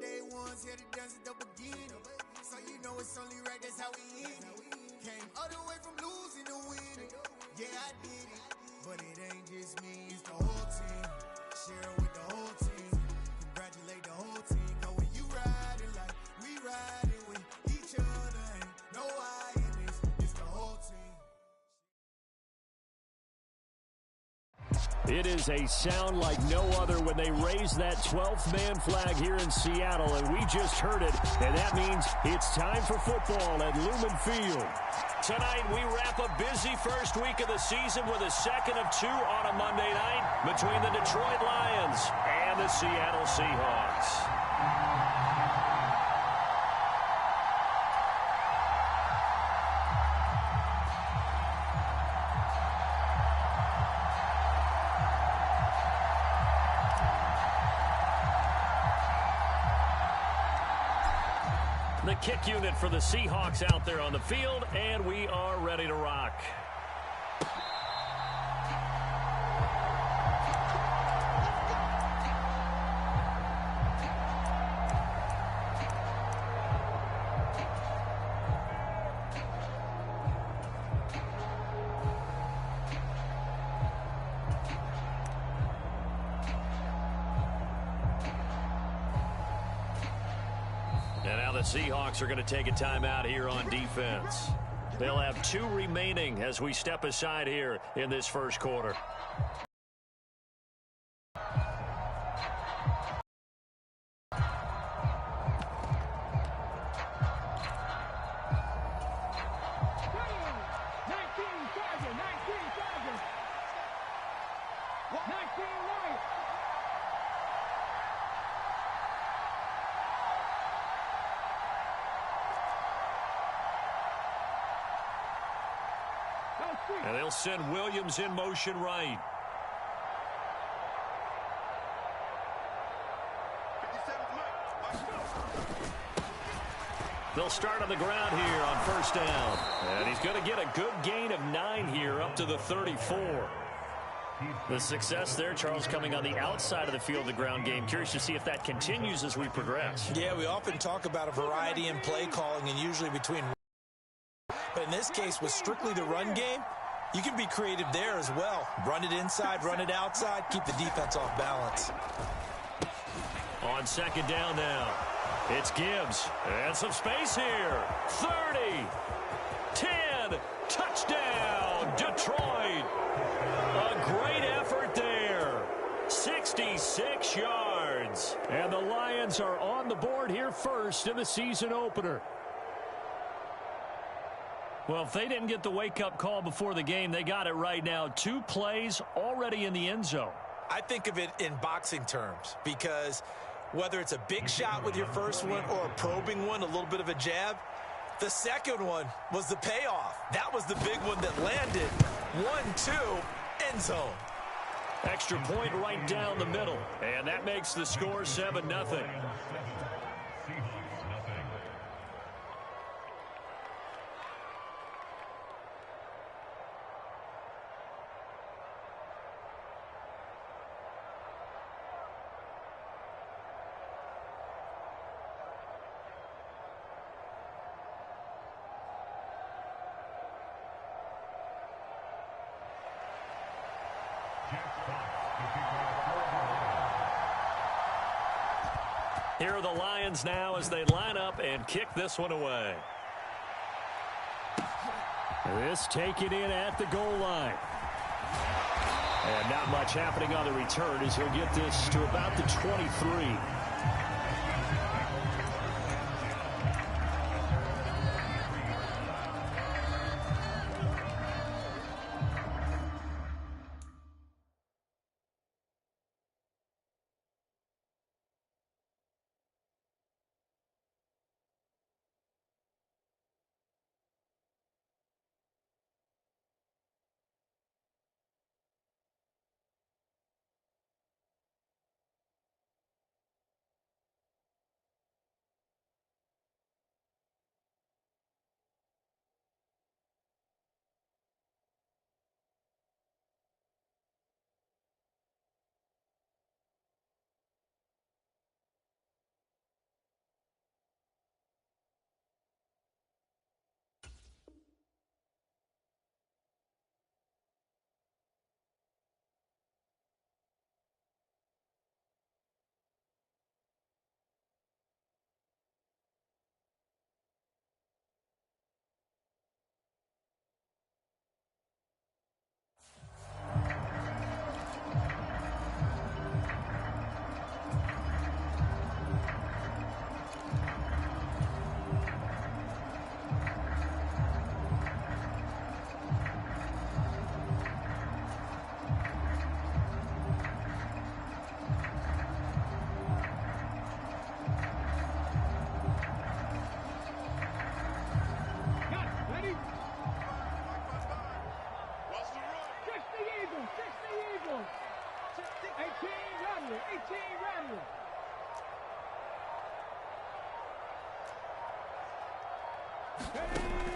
day ones here to dance at the beginning. So you know it's only right, that's how we end it. Came all the way from losing to winning. Yeah, I did it. But it ain't just me, it's the whole team. Share it with the whole team. Congratulate the whole team. Cause when you riding like we riding with each other, ain't no I in this, it's the whole team. It is a sound like no other when they raise that 12th man flag here in Seattle, and we just heard it, and that means it's time for football at Lumen Field. Tonight, we wrap a busy first week of the season with a second of two on a Monday night between the Detroit Lions and the Seattle Seahawks. The kick unit for the Seahawks out there on the field, and we are ready to rock. And now the Seahawks are going to take a timeout here on defense. They'll have 2 remaining as we step aside here in this first quarter. And they'll send Williams in motion right. They'll start on the ground here on first down. And he's going to get a good gain of 9 here up to the 34. The success there, Charles, coming on the outside of the field, the ground game. Curious to see if that continues as we progress. Yeah, we often talk about a variety in play calling and usually between. But in this case, with strictly the run game, you can be creative there as well. Run it inside, run it outside, keep the defense off balance. On second down now, it's Gibbs. And some space here. 30, 10, touchdown, Detroit. A great effort there. 66 yards. And the Lions are on the board here first in the season opener. Well, if they didn't get the wake-up call before the game, they got it right now. 2 plays already in the end zone. I think of it in boxing terms because whether it's a big shot with your first one or a probing one, a little bit of a jab, the second one was the payoff. That was the big one that landed. 1-2, end zone. Extra point right down the middle. And that makes the score 7-0. Here are the Lions now as they line up and kick this one away. This taken in at the goal line. And not much happening on the return as he'll get this to about the 23.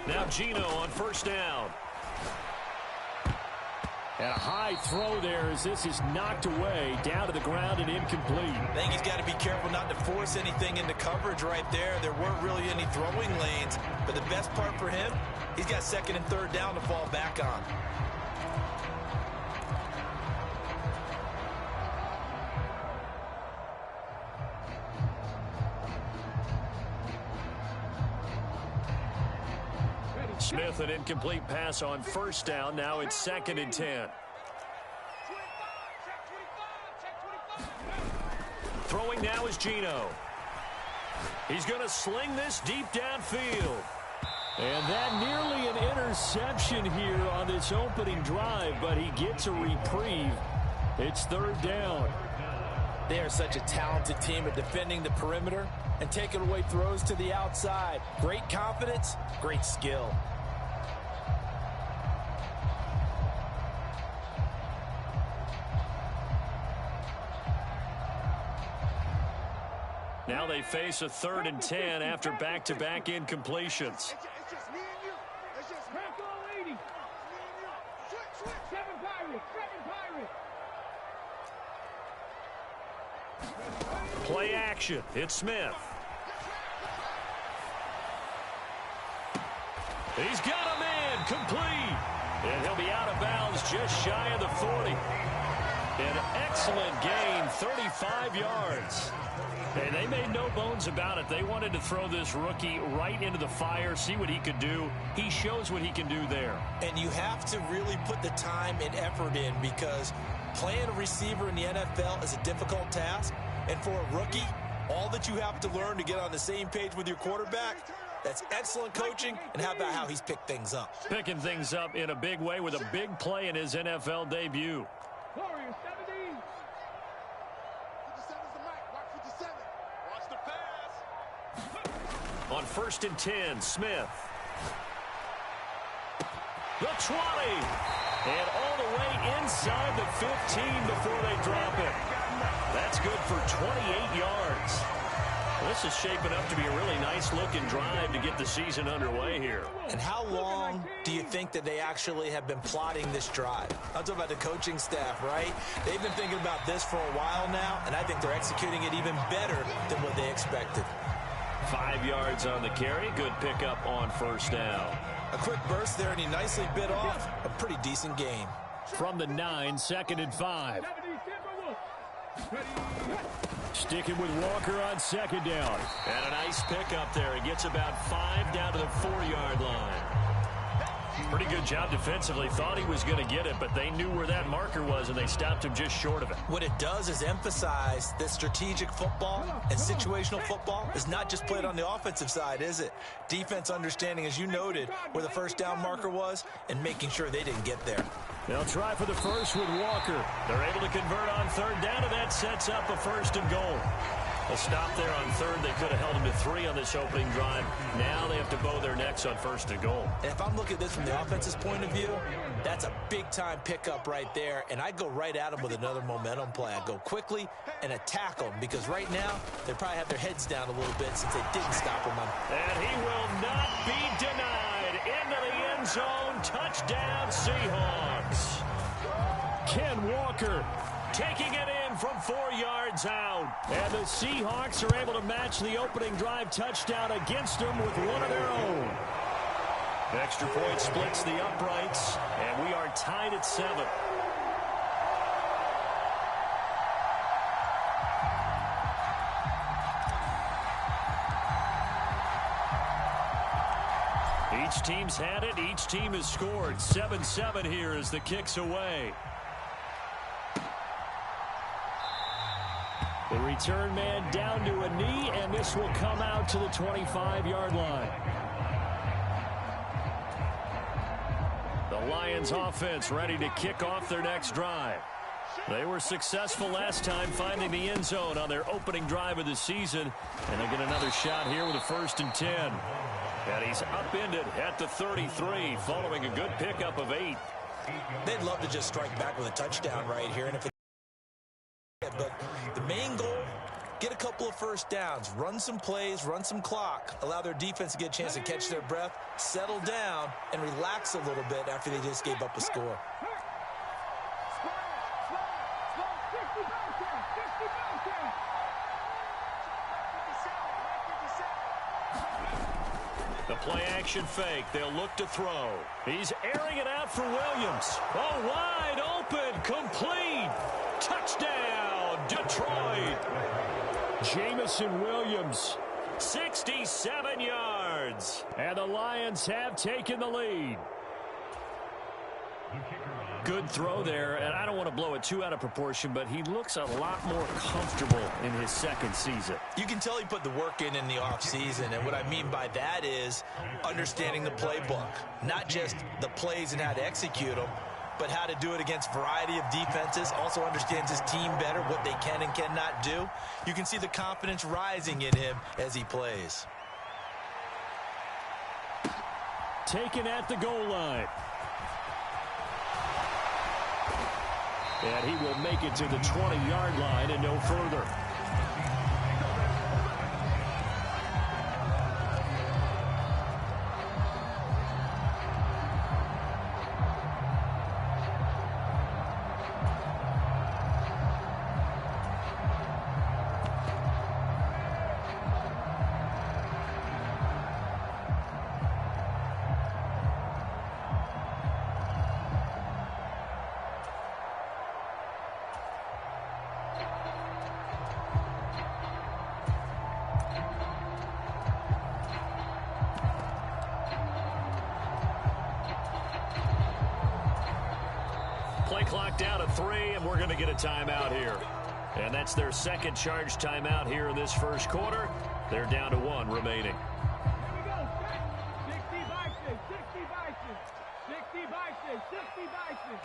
Now Geno on first down. And a high throw there as this is knocked away, down to the ground and incomplete. I think he's got to be careful not to force anything into coverage right there. There weren't really any throwing lanes, but the best part for him, he's got second and third down to fall back on. Smith, an incomplete pass on first down. Now it's 2nd and 10. Throwing now is Geno. He's going to sling this deep downfield. And that nearly an interception here on this opening drive, but he gets a reprieve. It's 3rd down. They are such a talented team at defending the perimeter and taking away throws to the outside. Great confidence, great skill. Now they face a 3rd and 10 after back-to-back incompletions. It's just me and you. It's just me. Lady. Switch. 7 Pirates. Play action. It's Smith. He's got a man complete. And he'll be out of bounds just shy of the 40. An excellent gain, 35 yards. And they made no bones about it. They wanted to throw this rookie right into the fire, see what he could do. He shows what he can do there. And you have to really put the time and effort in, because playing a receiver in the NFL is a difficult task. And for a rookie, all that you have to learn to get on the same page with your quarterback, that's excellent coaching. And how about how he's picked things up? Picking things up in a big way with a big play in his NFL debut. Warriors 17. 57's the mic. Watch 57. Watch the pass. On 1st and 10, Smith. The 20. And all the way inside the 15 before they drop it. That's good for 28 yards. This is shaping up to be a really nice-looking drive to get the season underway here. And how long do you think that they actually have been plotting this drive? I'm talking about the coaching staff, right? They've been thinking about this for a while now, and I think they're executing it even better than what they expected. 5 yards on the carry. Good pickup on first down. A quick burst there, and he nicely bit off a pretty decent gain. From the 9, 2nd and 5. Sticking with Walker on 2nd down. And a nice pickup there. He gets about 5 down to the 4-yard line. Pretty good job defensively. Thought he was going to get it, but they knew where that marker was, and they stopped him just short of it. What it does is emphasize that strategic football and situational football is not just played on the offensive side, is it? Defense understanding, as you noted, where the first down marker was and making sure they didn't get there. They'll try for the first with Walker. They're able to convert on 3rd down, and that sets up a 1st and goal. A stop there on 3rd. They could have held him to 3 on this opening drive. Now they have to bow their necks on 1st and goal. And if I'm looking at this from the offense's point of view, that's a big-time pickup right there. And I'd go right at them with another momentum play. I'd go quickly and attack them, because right now they probably have their heads down a little bit since they didn't stop him. And he will not be denied. Into the end zone. Touchdown, Seahawks. Ken Walker taking it in from 4 yards out. And the Seahawks are able to match the opening drive touchdown against them with one of their own. Extra point splits the uprights, and we are tied at 7. Each team's had it. Each team has scored. 7-7 here as the kick's away. The return man down to a knee, and this will come out to the 25-yard line. The Lions offense ready to kick off their next drive. They were successful last time finding the end zone on their opening drive of the season, and they get another shot here with a 1st and 10. And he's upended at the 33 following a good pickup of 8. They'd love to just strike back with a touchdown right here. And if it, but the main goal, get a couple couple of first downs, run some plays, run some clock, allow their defense to get a chance to catch their breath, settle down, and relax a little bit after they just gave up a score. The play-action fake. They'll look to throw. He's airing it out for Williams. Oh, wide open. Complete. Touchdown, Detroit. Jamison Williams. 67 yards. And the Lions have taken the lead. Good throw there, and I don't want to blow it too out of proportion, but he looks a lot more comfortable in his second season. You can tell he put the work in the offseason, and what I mean by that is understanding the playbook. Not just the plays and how to execute them, but how to do it against a variety of defenses. Also understands his team better, what they can and cannot do. You can see the confidence rising in him as he plays. Taken at the goal line. And he will make it to the 20-yard line and no further. Play clock down to 3, and we're going to get a timeout here. And that's their second charge timeout here in this first quarter. They're down to 1 remaining. Here we go. 60 Bison, 60 Bison, 60 Bison, 60 Bison.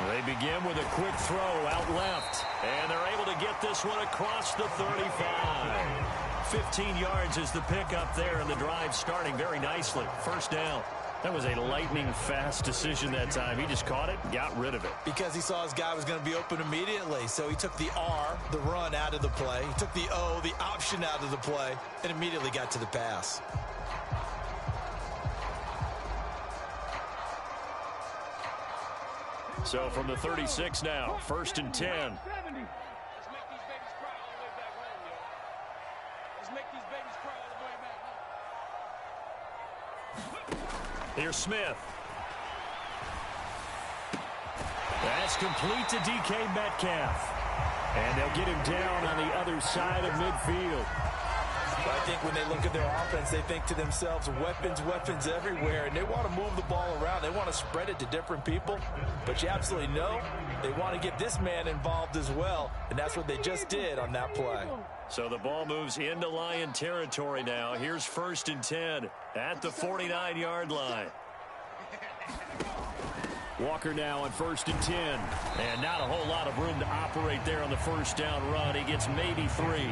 They begin with a quick throw out left, and they're able to get this one across the 35. 15 yards is the pickup there, and the drive starting very nicely. First down. That was a lightning-fast decision that time. He just caught it, got rid of it. Because he saw his guy was going to be open immediately, so he took the R, the run, out of the play. He took the O, the option, out of the play, and immediately got to the pass. So from the 36 now, 1st and 10. Let's make these babies cry all the way back home, yo. Let's make these babies cry all the way back home. Here's Smith. That's complete to DK Metcalf. And they'll get him down on the other side of midfield. I think when they look at their offense, they think to themselves, weapons, weapons everywhere, and they want to move the ball around. They want to spread it to different people, but you absolutely know they want to get this man involved as well, and that's what they just did on that play. So the ball moves into Lion territory now. Here's 1st and 10 at the 49-yard line. Walker now on 1st and 10. And not a whole lot of room to operate there on the first down run. He gets maybe 3.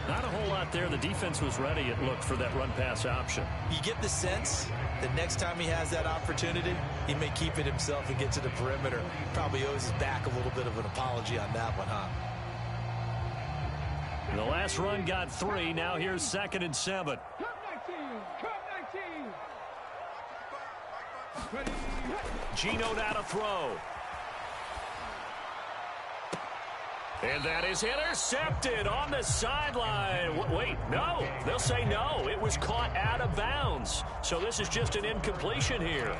Not a whole lot there. The defense was ready, it looked, for that run-pass option. You get the sense that next time he has that opportunity, he may keep it himself and get to the perimeter. Probably owes his back a little bit of an apology on that one, huh? The last run got 3. Now here's 2nd and 7. Cut 19, cut 19. Ready, Geno now to throw. And that is intercepted on the sideline. Wait, no. They'll say no. It was caught out of bounds. So this is just an incompletion here.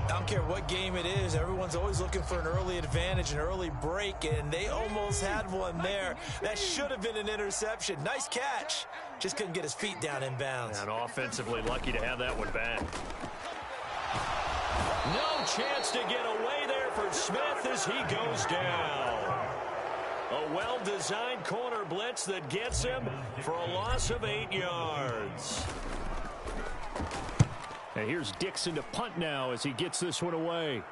I don't care what game it is. Everyone's always looking for an early advantage, an early break, and they almost had one there. That should have been an interception. Nice catch. Just couldn't get his feet down in bounds. And offensively lucky to have that one back. No chance to get away there for Smith as he goes down. A well-designed corner blitz that gets him for a loss of 8 yards. And here's Dixon to punt now as he gets this one away.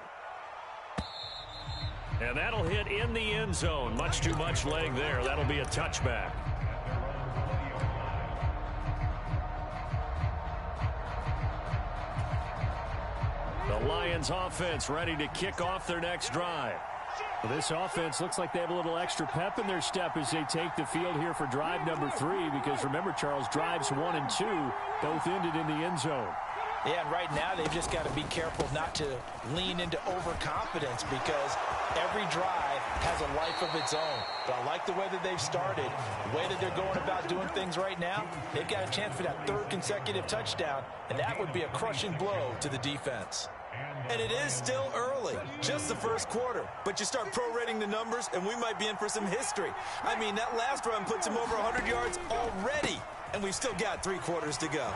And that'll hit in the end zone. Much too much leg there. That'll be a touchback. The line Lions offense ready to kick off their next drive. Well, this offense looks like they have a little extra pep in their step as they take the field here for drive number 3, because remember, Charles, drives 1 and 2 both ended in the end zone. Yeah, and right now they've just got to be careful not to lean into overconfidence, because every drive has a life of its own. But I like the way that they've started, the way that they're going about doing things right now. They've got a chance for that 3rd consecutive touchdown, and that would be a crushing blow to the defense. And it is still early, just the first quarter. But you start prorating the numbers, and we might be in for some history. I mean, that last run puts him over 100 yards already, and we've still got 3 quarters to go.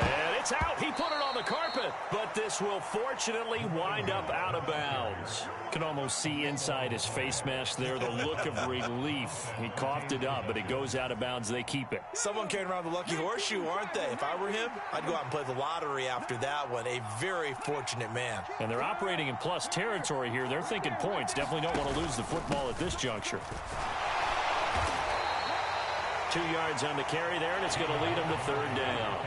And it's out. He put it on the carpet. But this will fortunately wind up out of bounds. Can almost see inside his face mask there the look of relief. He coughed it up, but it goes out of bounds. They keep it. Someone carrying around the lucky horseshoe, aren't they? If I were him, I'd go out and play the lottery after that one. A very fortunate man. And they're operating in plus territory here. They're thinking points. Definitely don't want to lose the football at this juncture. 2 yards on the carry there, and it's going to lead them to 3rd down.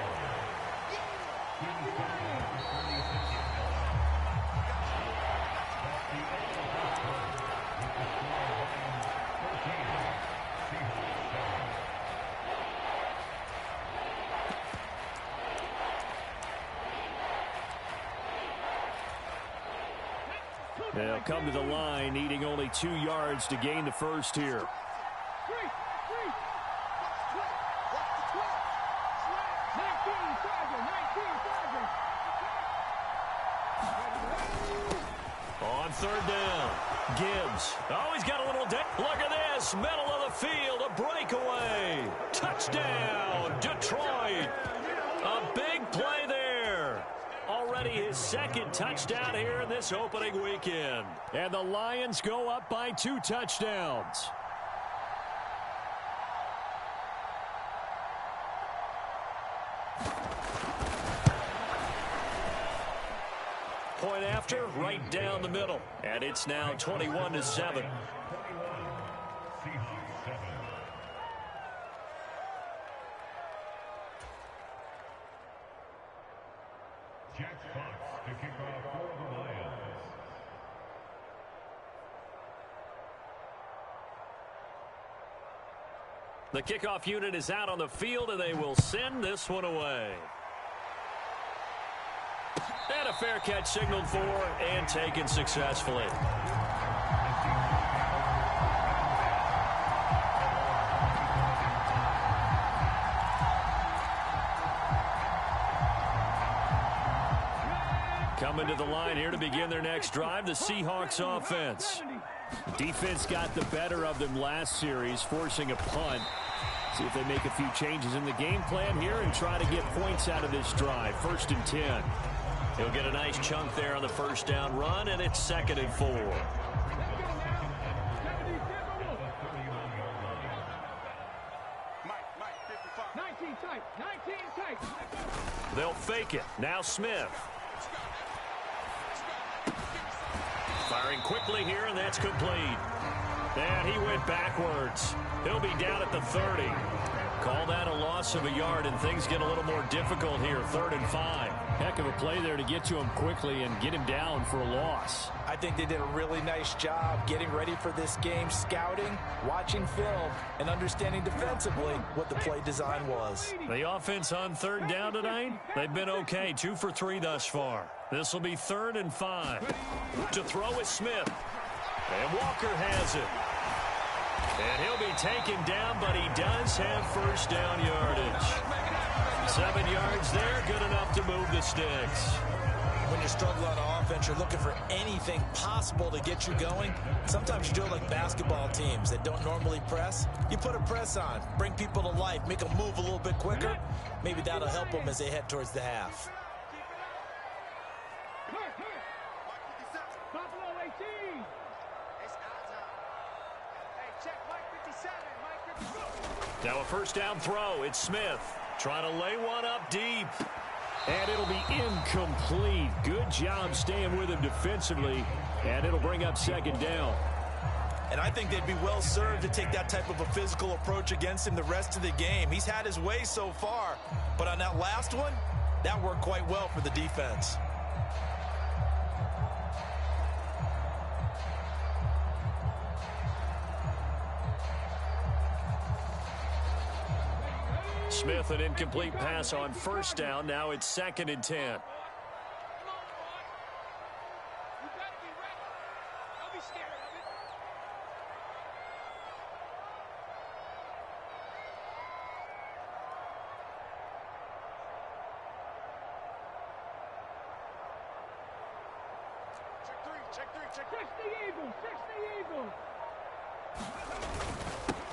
They'll come to the line, needing only 2 yards to gain the first here. On 3rd down, Gibbs. Oh, he's got a little dip. Look at this. Middle of the field, a breakaway. Touchdown, Detroit. A big play there. Already his 2nd touchdown here in this opening weekend. And the Lions go up by 2 touchdowns. Point after, right down the middle. And it's now 21-7. The kickoff unit is out on the field, and they will send this one away. And a fair catch signaled for and taken successfully. Coming to the line here to begin their next drive, the Seahawks offense. Defense got the better of them last series, forcing a punt. See if they make a few changes in the game plan here and try to get points out of this drive. 1st and 10. He'll get a nice chunk there on the 1st down run, and it's 2nd and 4. They'll fake it. Now Smith. Firing quickly here, and that's complete. And he went backwards. He'll be down at the 30. Call that a loss of a yard, and things get a little more difficult here. 3rd and 5. Heck of a play there to get to him quickly and get him down for a loss. I think they did a really nice job getting ready for this game, scouting, watching film, and understanding defensively what the play design was. The offense on 3rd down tonight, they've been okay. 2 for 3 thus far. This will be 3rd and 5. To throw is Smith. And Walker has it. And he'll be taken down, but he does have 1st down yardage. 7 yards there, good enough to move the sticks. When you struggle on offense, you're looking for anything possible to get you going. Sometimes you do it like basketball teams that don't normally press. You put a press on, bring people to life, make them move a little bit quicker. Maybe that'll help them as they head towards the half. Now a 1st down throw. It's Smith trying to lay one up deep. And it'll be incomplete. Good job staying with him defensively. And it'll bring up 2nd down. And I think they'd be well served to take that type of a physical approach against him the rest of the game. He's had his way so far. But on that last one, that worked quite well for the defense. Smith, an incomplete pass on first down. Now it's 2nd and 10.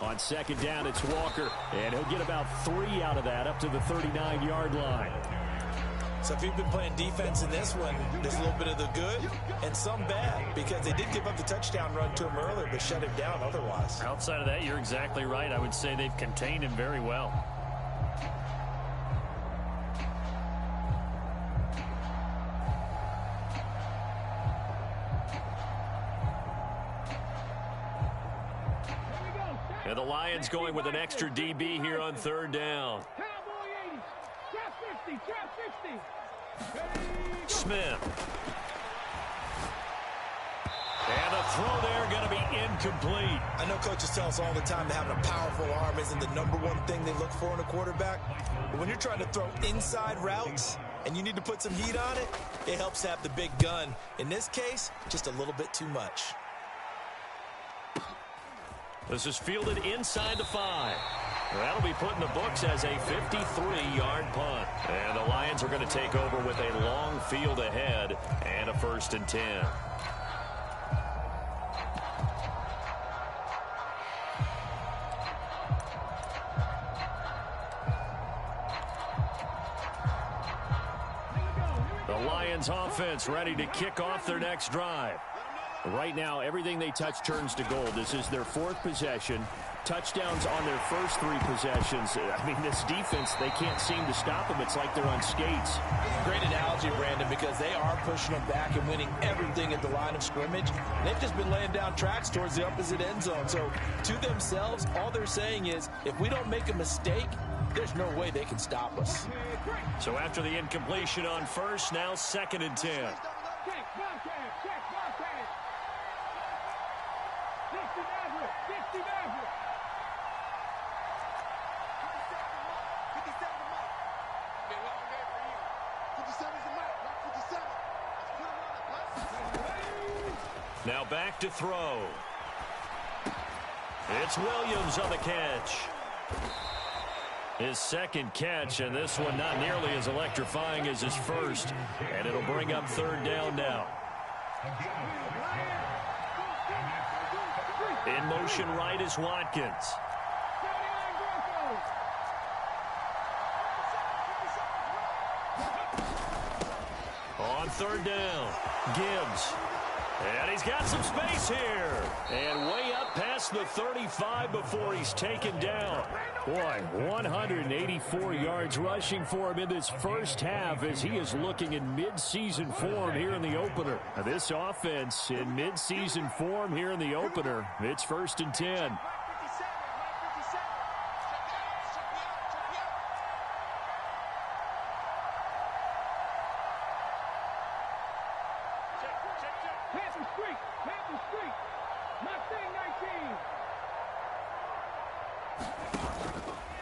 On 2nd down, it's Walker, and he'll get about 3 out of that up to the 39-yard line. So if you've been playing defense in this one, there's a little bit of the good and some bad, because they did give up the touchdown run to him earlier but shut him down otherwise. Outside of that, you're exactly right. I would say they've contained him very well. And the Lions going with an extra DB here on 3rd down. Smith. And a throw there going to be incomplete. I know coaches tell us all the time that having a powerful arm isn't the #1 thing they look for in a quarterback. But when you're trying to throw inside routes and you need to put some heat on it, it helps to have the big gun. In this case, just a little bit too much. This is fielded inside the 5. That'll be put in the books as a 53-yard punt. And the Lions are going to take over with a long field ahead and a 1st and 10. The Lions offense ready to kick off their next drive. Right now, everything they touch turns to gold. This is their 4th possession. Touchdowns on their first 3 possessions. I mean, this defense, they can't seem to stop them. It's like they're on skates. Great analogy, Brandon, because they are pushing them back and winning everything at the line of scrimmage. They've just been laying down tracks towards the opposite end zone. So, to themselves, all they're saying is, if we don't make a mistake, there's no way they can stop us. So after the incompletion on first, now 2nd and 10. Now back to throw. It's Williams on the catch. His 2nd catch, and this one not nearly as electrifying as his first. And it'll bring up 3rd down now. In motion right is Watkins. On 3rd down, Gibbs. And he's got some space here. And way up past the 35 before he's taken down. Boy, 184 yards rushing for him in this first half as he is looking in mid-season form here in the opener. Now, this offense in mid-season form here in the opener. It's 1st and 10.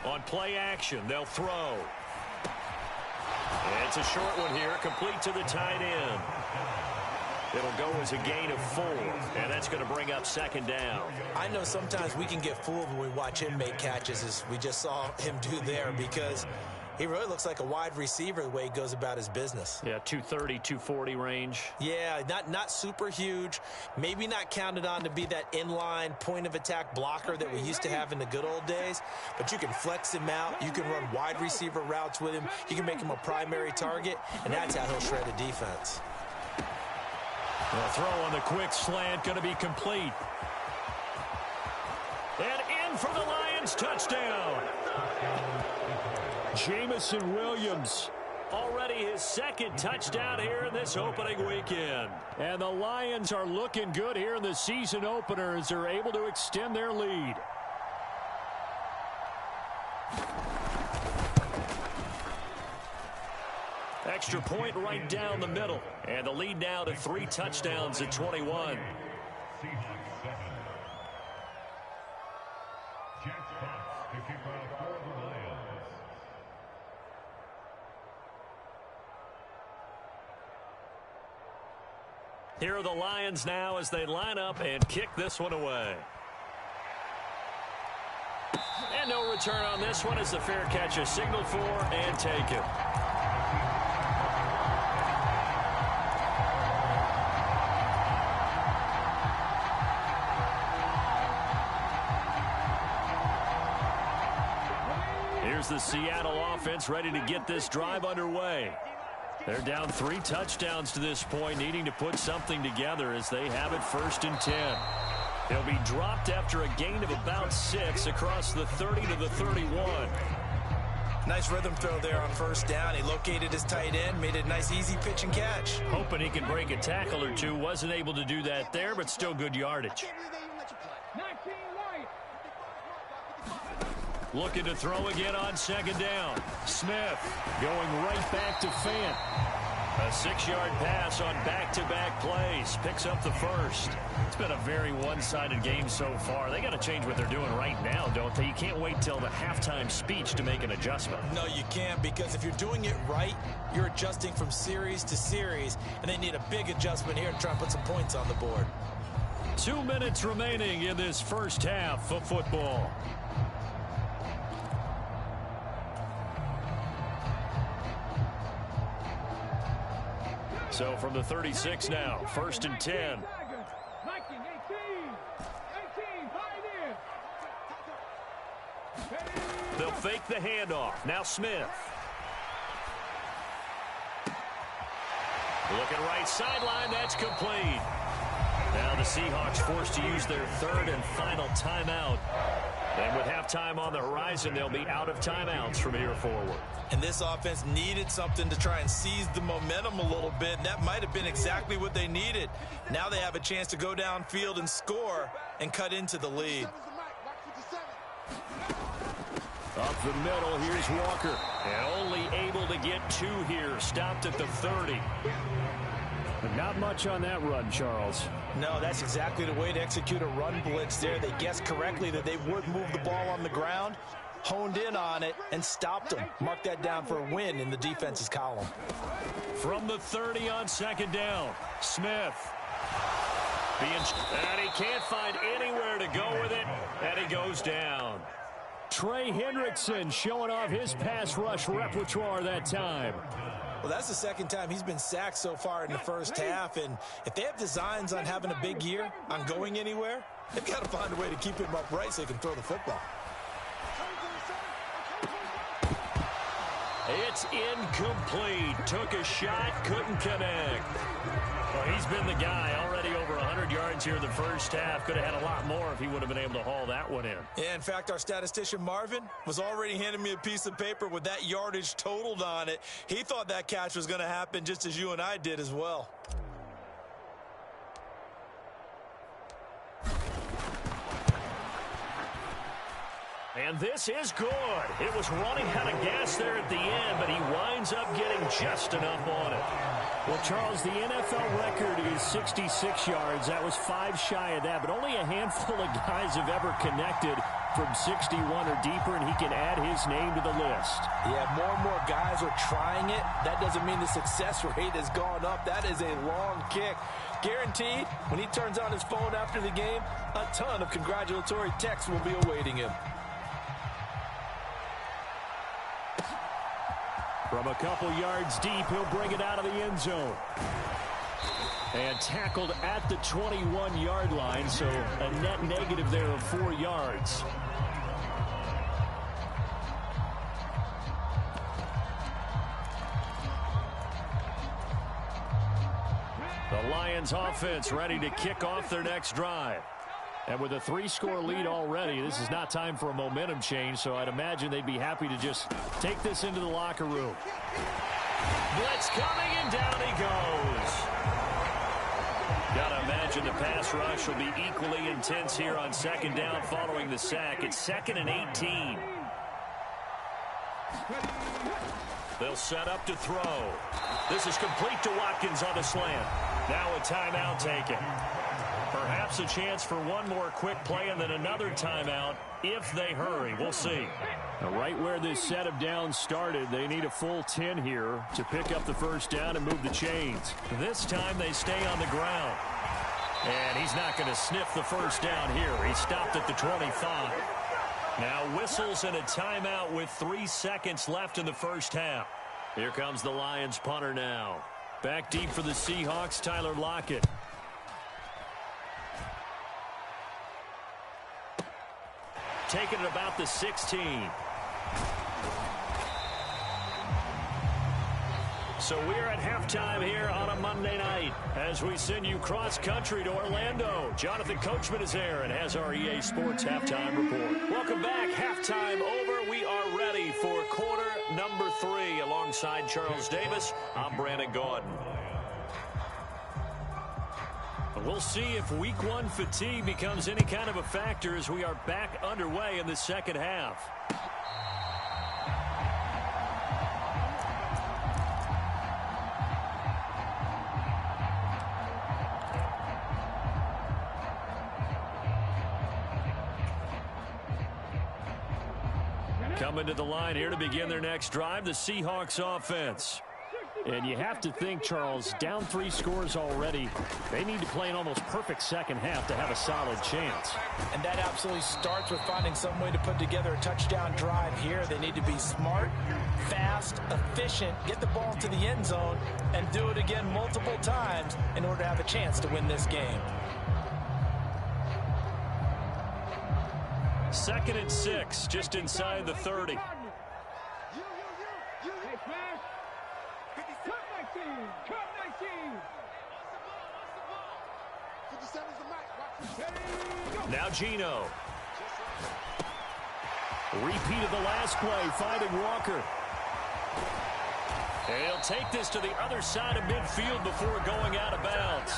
On play action, they'll throw. It's a short one here, complete to the tight end. It'll go as a gain of 4, and that's going to bring up 2nd down. I know sometimes we can get fooled when we watch him make catches, as we just saw him do there, because he really looks like a wide receiver the way he goes about his business. Yeah, 230, 240 range. Yeah, not super huge. Maybe not counted on to be that inline point-of-attack blocker that we used to have in the good old days. But you can flex him out. You can run wide receiver routes with him. You can make him a primary target, and that's how he'll shred a defense. The throw on the quick slant going to be complete. And in for the Lions, touchdown. Jamison Williams, already his 2nd touchdown here in this opening weekend. And the Lions are looking good here in the season opener as they're able to extend their lead. Extra point right down the middle. And the lead now to 3 touchdowns at 21. Here are the Lions now as they line up and kick this one away. And no return on this one as the fair catch is signaled for and taken. Here's the Seattle offense ready to get this drive underway. They're down 3 touchdowns to this point, needing to put something together as they have it 1st and 10. They'll be dropped after a gain of about 6 across the 30 to the 31. Nice rhythm throw there on 1st down. He located his tight end, made a nice easy pitch and catch. Hoping he can break a tackle or two. Wasn't able to do that there, but still good yardage. 19 right. Looking to throw again on 2nd down. Smith going right back to Fant. A 6-yard pass on back-to-back plays. Picks up the 1st. It's been a very one-sided game so far. They got to change what they're doing right now, don't they? You can't wait till the halftime speech to make an adjustment. No, you can't, because if you're doing it right, you're adjusting from series to series, and they need a big adjustment here to try and put some points on the board. 2 minutes remaining in this first half of football. So from the 36 now, 1st and 10. They'll fake the handoff. Now Smith. Looking right sideline. That's complete. Now the Seahawks forced to use their 3rd and final timeout. And with halftime on the horizon, they'll be out of timeouts from here forward. And this offense needed something to try and seize the momentum a little bit, and that might have been exactly what they needed. Now they have a chance to go downfield and score and cut into the lead. Up the middle, here's Walker. And only able to get 2 here. Stopped at the 30. But not much on that run, Charles. No, that's exactly the way to execute a run blitz there. They guessed correctly that they would move the ball on the ground, honed in on it, and stopped them. Mark that down for a win in the defense's column. From the 30 on 2nd down, Smith. And he can't find anywhere to go with it, and he goes down. Trey Hendrickson showing off his pass rush repertoire that time. Well, that's the 2nd time he's been sacked so far in the first half, and if they have designs on having a big year, on going anywhere, they've got to find a way to keep him upright so he can throw the football. It's incomplete. Took a shot, couldn't connect. Well, he's been the guy. Already over 100 yards here in the first half. Could have had a lot more if he would have been able to haul that one in. Yeah, in fact, our statistician Marvin was already handing me a piece of paper with that yardage totaled on it. He thought that catch was going to happen just as you and I did as well. And this is good. It was running out of gas there at the end, but he winds up getting just enough on it. Well, Charles, the NFL record is 66 yards. That was 5 shy of that, but only a handful of guys have ever connected from 61 or deeper, and he can add his name to the list. Yeah, more and more guys are trying it. That doesn't mean the success rate has gone up. That is a long kick. Guaranteed, when he turns on his phone after the game, a ton of congratulatory texts will be awaiting him. From a couple yards deep, he'll bring it out of the end zone. And tackled at the 21-yard line, so a net negative there of 4 yards. The Lions offense ready to kick off their next drive. And with a 3-score lead already, this is not time for a momentum change, so I'd imagine they'd be happy to just take this into the locker room. Blitz coming, and down he goes. Gotta imagine the pass rush will be equally intense here on 2nd down following the sack. It's 2nd and 18. They'll set up to throw. This is complete to Watkins on the slant. Now a timeout taken. Perhaps a chance for one more quick play and then another timeout if they hurry. We'll see. Now, right where this set of downs started, they need a full 10 here to pick up the first down and move the chains. This time they stay on the ground. And he's not going to sniff the first down here. He stopped at the 25. Now whistles and a timeout with 3 seconds left in the first half. Here comes the Lions punter now. Back deep for the Seahawks, Tyler Lockett. Taking it about the 16. So we're at halftime here on a Monday night as we send you cross-country to Orlando. Jonathan Coachman is there and has our EA Sports Halftime Report. Welcome back. Halftime over. We are ready for quarter number 3. Alongside Charles Davis, I'm Brandon Gaudin. We'll see if week 1 fatigue becomes any kind of a factor as we are back underway in the second half. Coming to the line here to begin their next drive, the Seahawks offense. And you have to think, Charles, down 3 scores already. They need to play an almost perfect second half to have a solid chance. And that absolutely starts with finding some way to put together a touchdown drive here. They need to be smart, fast, efficient, get the ball to the end zone, and do it again multiple times in order to have a chance to win this game. 2nd and 6, just inside the 30. Now Geno. Repeat of the last play, finding Walker. And he'll take this to the other side of midfield before going out of bounds.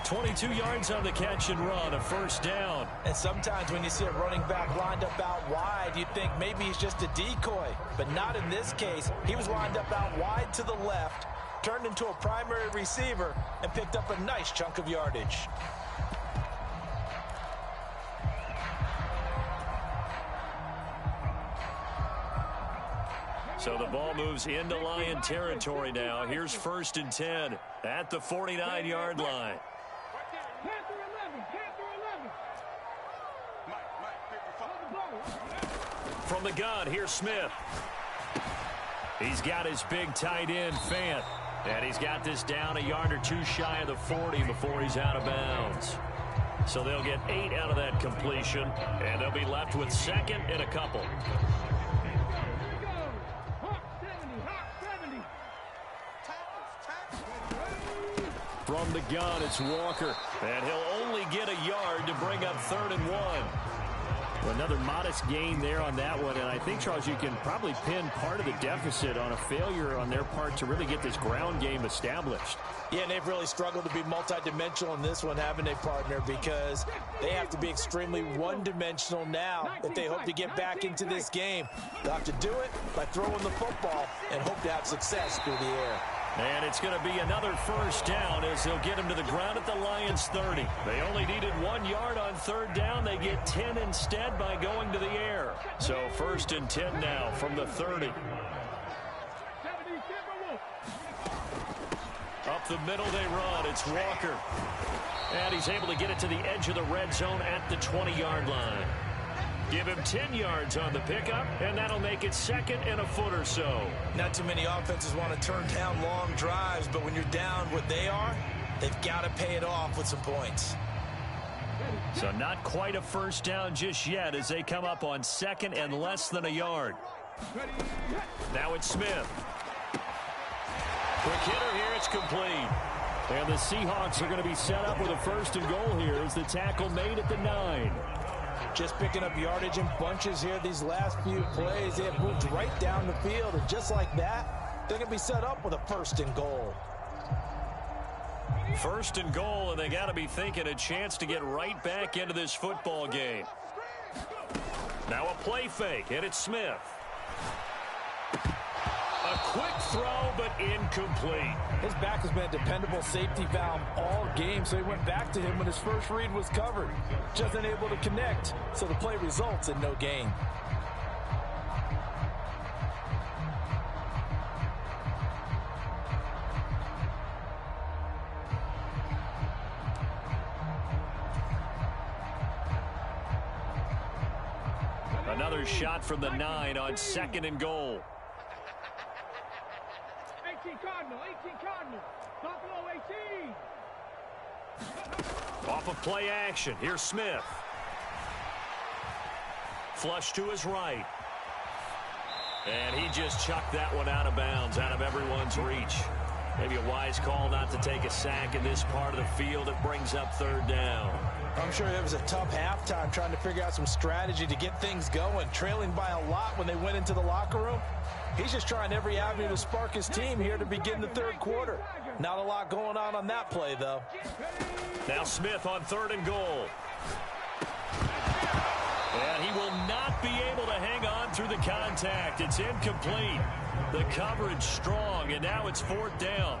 22 yards on the catch and run, a first down. And sometimes when you see a running back lined up out wide, you think maybe he's just a decoy. But not in this case. He was lined up out wide to the left, turned into a primary receiver, and picked up a nice chunk of yardage. So the ball moves into Lion territory now. Here's 1st and 10 at the 49-yard line. From the gun, here's Smith. He's got his big tight end, Fant. And he's got this down a yard or 2 shy of the 40 before he's out of bounds. So they'll get 8 out of that completion, and they'll be left with 2nd and a couple. From the gun, it's Walker. And he'll only get a yard to bring up 3rd and 1. Another modest gain there on that one, and I think, Charles, you can probably pin part of the deficit on a failure on their part to really get this ground game established. Yeah, and they've really struggled to be multidimensional in this one, haven't they, partner? Because they have to be extremely one-dimensional now if they hope to get back into this game. They'll have to do it by throwing the football and hope to have success through the air. And it's going to be another first down as they'll get him to the ground at the Lions 30. They only needed 1 yard on 3rd down. They get 10 instead by going to the air. So 1st and 10 now from the 30. Up the middle they run. It's Walker. And he's able to get it to the edge of the red zone at the 20-yard line. Give him 10 yards on the pickup, and that'll make it 2nd and a foot or so. Not too many offenses want to turn down long drives, but when you're down what they are, they've got to pay it off with some points. So not quite a first down just yet as they come up on 2nd and less than a yard. Now it's Smith. Quick hitter here, it's complete. And the Seahawks are going to be set up with a 1st and goal here as the tackle made at the 9. Just picking up yardage in bunches here these last few plays. They have moved right down the field, and just like that, they're going to be set up with a 1st and goal. 1st and goal, and they got to be thinking a chance to get right back into this football game. Now a play fake, and it's Smith. A A quick throw, but incomplete. His back has been a dependable safety valve all game, so he went back to him when his first read was covered. Just unable to connect, so the play results in no gain. Another shot from the 9 on 2nd and goal. 18 Cardinal, 18 Cardinal. Buffalo 18. Off of play action. Here's Smith. Flush to his right. And he just chucked that one out of bounds, out of everyone's reach. Maybe a wise call not to take a sack in this part of the field. It brings up 3rd down. I'm sure it was a tough halftime trying to figure out some strategy to get things going, trailing by a lot when they went into the locker room. He's just trying every avenue to spark his team here to begin the 3rd quarter. Not a lot going on that play, though. Now Smith on 3rd and goal. And he will not be able to hang on through the contact. It's incomplete. The coverage strong, and now it's 4th down.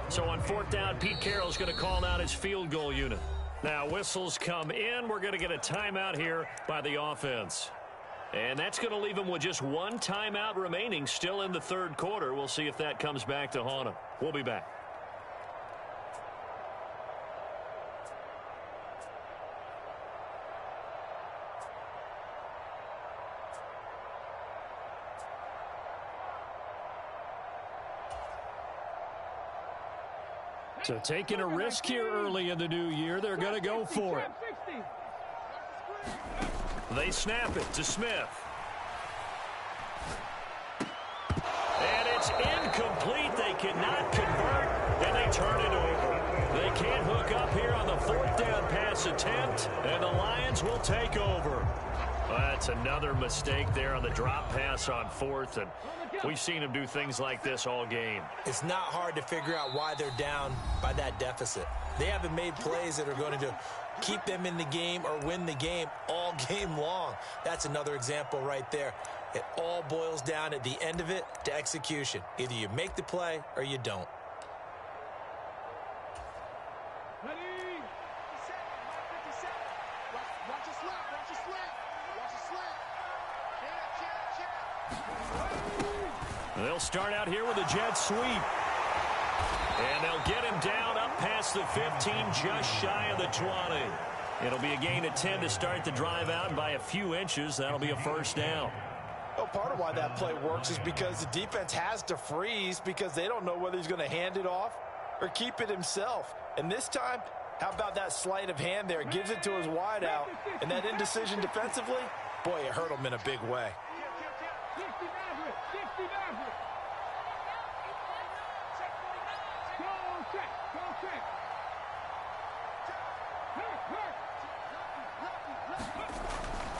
So on 4th down, Pete Carroll's going to call out his field goal unit. Now whistles come in. We're going to get a timeout here by the offense. And that's going to leave him with just 1 timeout remaining still in the 3rd quarter. We'll see if that comes back to haunt him. We'll be back. So taking a risk here early in the new year, they're going to go for it. They snap it to Smith. And it's incomplete. They cannot convert, and they turn it over. They can't hook up here on the 4th down pass attempt, and the Lions will take over. That's another mistake there on the drop pass on 4th, and we've seen him do things like this all game. It's not hard to figure out why they're down by that deficit. They haven't made plays that are going to keep them in the game or win the game all game long. That's another example right there. It all boils down at the end of it to execution. Either you make the play or you don't. Ready? 57. Watch your slap. Watch your slap. Watch your slap. They'll start out here with a jet sweep. And they'll get him down up past the 15, just shy of the 20. It'll be a gain of 10 to start the drive out, and by a few inches, that'll be a 1st down. Well, part of why that play works is because the defense has to freeze because they don't know whether he's going to hand it off or keep it himself. And this time, how about that sleight of hand there? Gives it to his wideout, and that indecision defensively, boy, it hurt him in a big way. 60 Maverick. 60 Maverick. Go check. Go check.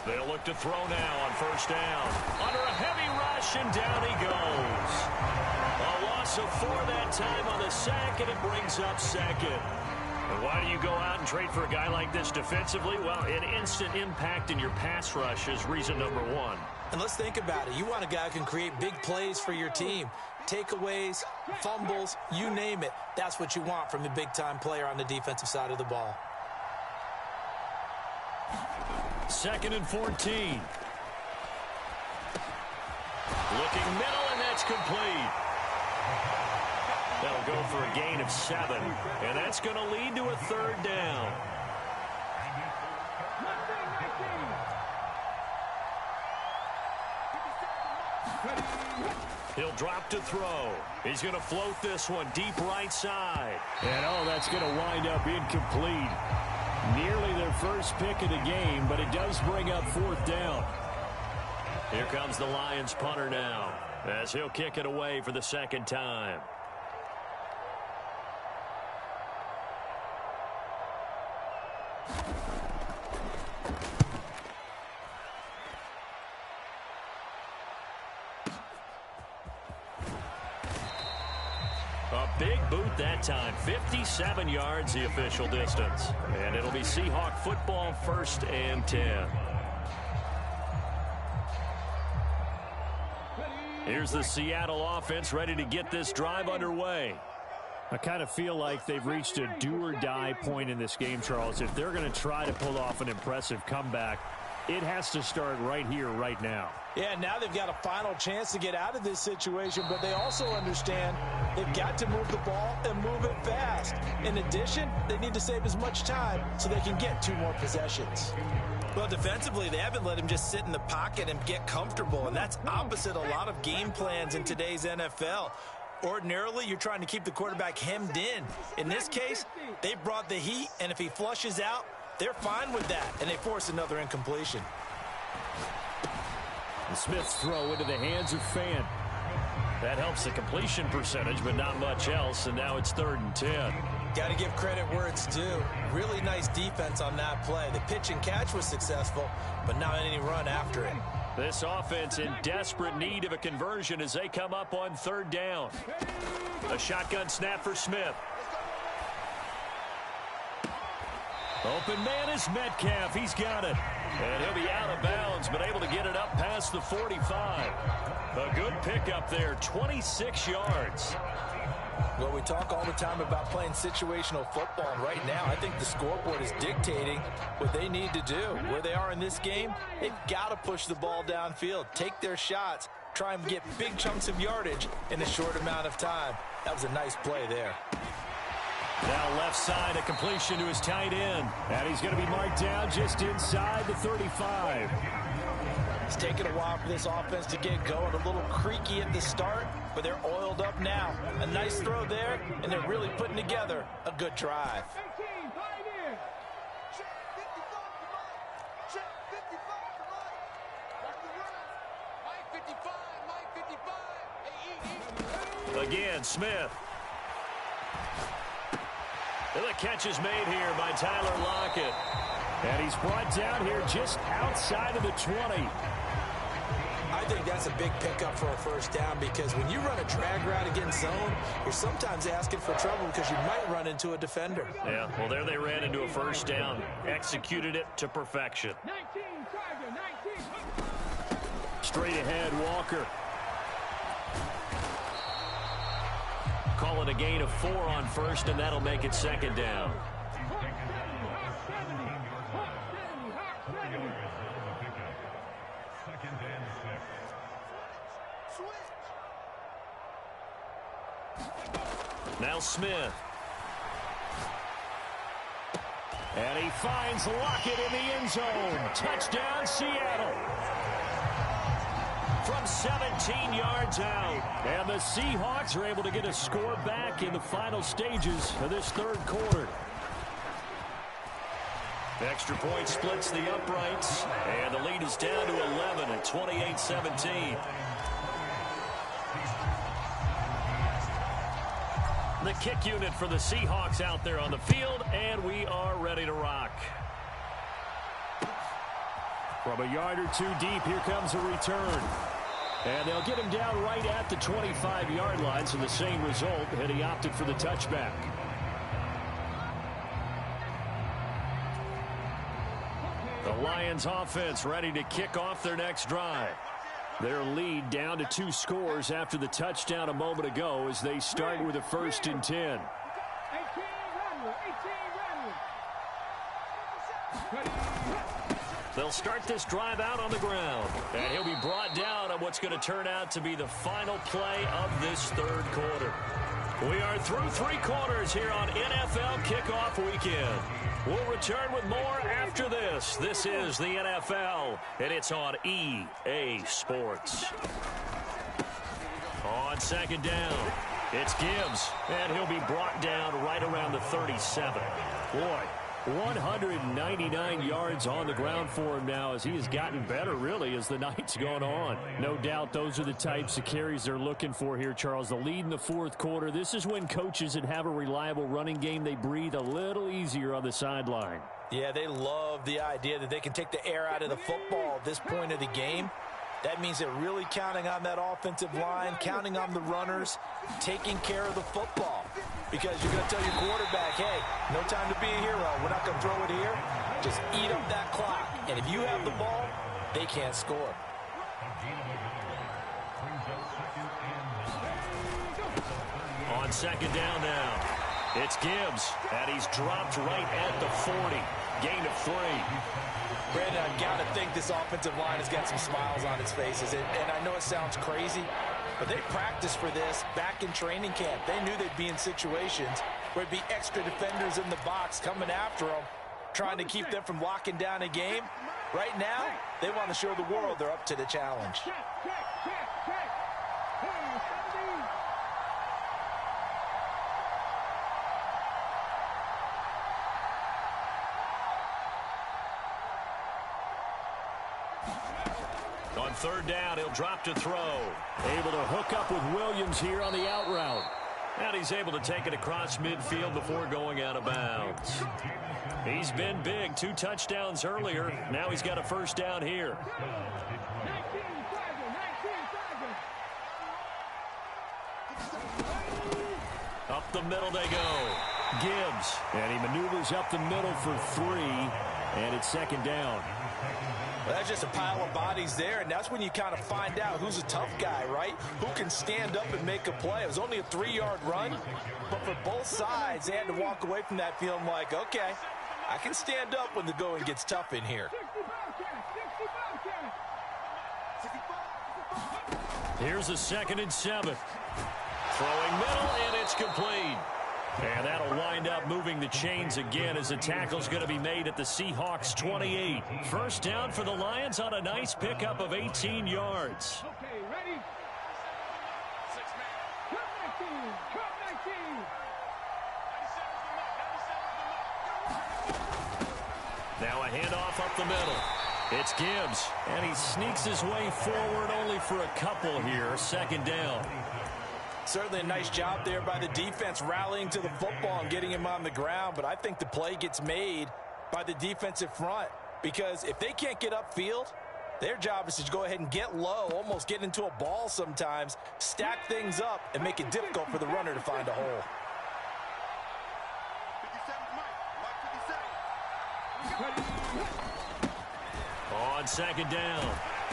They'll look to throw now on 1st down. Under a heavy rush, and down he goes. A loss of 4 that time on the sack, and it brings up 2nd. And why do you go out and trade for a guy like this defensively? Well, an instant impact in your pass rush is reason number 1. And let's think about it. You want a guy who can create big plays for your team. Takeaways, fumbles, you name it. That's what you want from a big-time player on the defensive side of the ball. 2nd and 14. Looking middle, and that's complete. That'll go for a gain of 7, and that's going to lead to a 3rd down. He'll drop to throw. He's going to float this one deep right side. And, that's going to wind up incomplete. Nearly their first pick of the game, but it does bring up 4th down. Here comes the Lions punter now, as he'll kick it away for the 2nd time. A big boot that time. 57 yards the official distance. And it'll be Seahawk football, 1st and 10. Ready? Here's the Seattle offense ready to get this drive underway. I kind of feel like they've reached a do-or-die point in this game, Charles. If they're going to try to pull off an impressive comeback, it has to start right here, right now. Yeah, now they've got a final chance to get out of this situation, but they also understand they've got to move the ball and move it fast. In addition, they need to save as much time so they can get 2 more possessions. Well, defensively, they haven't let him just sit in the pocket and get comfortable, and that's opposite a lot of game plans in today's NFL. Ordinarily, you're trying to keep the quarterback hemmed in. In this case, they brought the heat, and if he flushes out, they're fine with that, and they force another incompletion. The Smith's throw into the hands of Fan. That helps the completion percentage, but not much else, and now it's 3rd and 10. Got to give credit where it's due. Really nice defense on that play. The pitch and catch was successful, but not any run after it. This offense in desperate need of a conversion as they come up on 3rd down. A shotgun snap for Smith. Open man is Metcalf. He's got it. And he'll be out of bounds, but able to get it up past the 45. A good pickup there, 26 yards. Well, we talk all the time about playing situational football, and right now I think the scoreboard is dictating what they need to do. Where they are in this game, they've got to push the ball downfield, take their shots, try and get big chunks of yardage in a short amount of time. That was a nice play there. Now left side, a completion to his tight end. And he's going to be marked down just inside the 35. It's taken a while for this offense to get going. A little creaky at the start, but they're oiled up now. A nice throw there, and they're really putting together a good drive. 18, Pioneer. Again, Smith. And the catch is made here by Tyler Lockett. And he's brought down here just outside of the 20. I think that's a big pickup for a first down because when you run a drag route against zone, you're sometimes asking for trouble because you might run into a defender. Yeah, well, there they ran into a first down. Executed it to perfection. 19, Tiger, 19. Straight ahead, Walker. Call it a gain of 4 on first, and that'll make it 2nd down. Now Smith. And he finds Lockett in the end zone. Touchdown, Seattle. From 17 yards out. And the Seahawks are able to get a score back in the final stages of this 3rd quarter. Extra point splits the uprights, and the lead is down to 11 at 28-17. The kick unit for the Seahawks out there on the field, and we are ready to rock. From a yard or 2 deep, here comes a return. And they'll get him down right at the 25-yard line, so the same result, and he opted for the touchback. The Lions offense ready to kick off their next drive. Their lead down to 2 scores after the touchdown a moment ago as they start with a 1st and 10. 18, They'll start this drive out on the ground. And he'll be brought down on what's going to turn out to be the final play of this 3rd quarter. We are through 3 quarters here on NFL Kickoff Weekend. We'll return with more after this. This is the NFL, and it's on EA Sports. On 2nd down, it's Gibbs, and he'll be brought down right around the 37. Boy, 199 yards on the ground for him now as he has gotten better, really, as the night's gone on. No doubt those are the types of carries they're looking for here, Charles. The lead in the 4th quarter. This is when coaches that have a reliable running game, they breathe a little easier on the sideline. Yeah, they love the idea that they can take the air out of the football at this point of the game. That means they're really counting on that offensive line, counting on the runners, taking care of the football. Because you're going to tell your quarterback, hey, no time to be a hero. We're not going to throw it here. Just eat up that clock. And if you have the ball, they can't score. On second down now, it's Gibbs, and he's dropped right at the 40. Gain of 3. Brandon, I've got to think this offensive line has got some smiles on its faces. And I know it sounds crazy, but they practiced for this back in training camp. They knew they'd be in situations where there'd be extra defenders in the box coming after them, trying to keep them from locking down a game. Right now, they want to show the world they're up to the challenge. On third down, he'll drop to throw. Able to hook up with Williams here on the out route. And he's able to take it across midfield before going out of bounds. He's been big. 2 touchdowns earlier. Now he's got a first down here. Up the middle they go. Gibbs. And he maneuvers up the middle for 3. And it's second down. Well, that's just a pile of bodies there, and that's when you kind of find out who's a tough guy, right? Who can stand up and make a play. It was only a 3-yard run, but for both sides, they had to walk away from that feeling like, okay, I can stand up when the going gets tough in here. Here's a 2nd and 7. Throwing middle, and it's complete. And that'll wind up moving the chains again as the tackle's going to be made at the Seahawks 28. First down for the Lions on a nice pickup of 18 yards. Okay, ready? Cut 19. Now a handoff up the middle. It's Gibbs, and he sneaks his way forward only for a couple here. Second down. Certainly a nice job there by the defense rallying to the football and getting him on the ground, but I think the play gets made by the defensive front because if they can't get upfield, their job is to go ahead and get low, almost get into a ball sometimes, stack things up, and make it difficult for the runner to find a hole. On second down,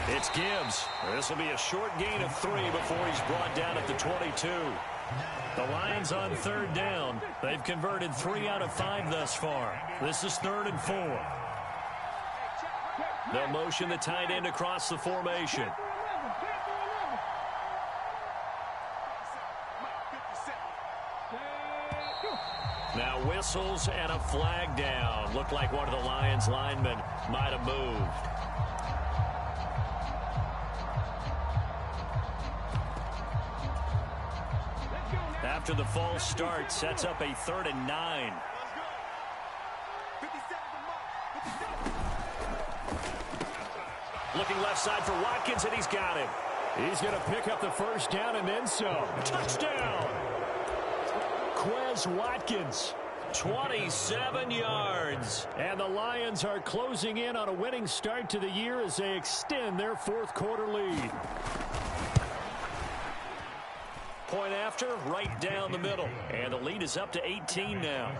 it's Gibbs. This will be a short gain of 3 before he's brought down at the 22. The Lions on third down. They've converted 3 out of 5 thus far. This is 3rd and 4. They'll motion the tight end across the formation. Now whistles and a flag down. Looked like one of the Lions linemen might have moved. After the false start, sets up a 3rd and 9. Looking left side for Watkins, and he's got him. He's going to pick up the first down and then some. Touchdown! Quez Watkins. 27 yards. And the Lions are closing in on a winning start to the year as they extend their 4th quarter lead. Point after, right down the middle. And the lead is up to 18 now.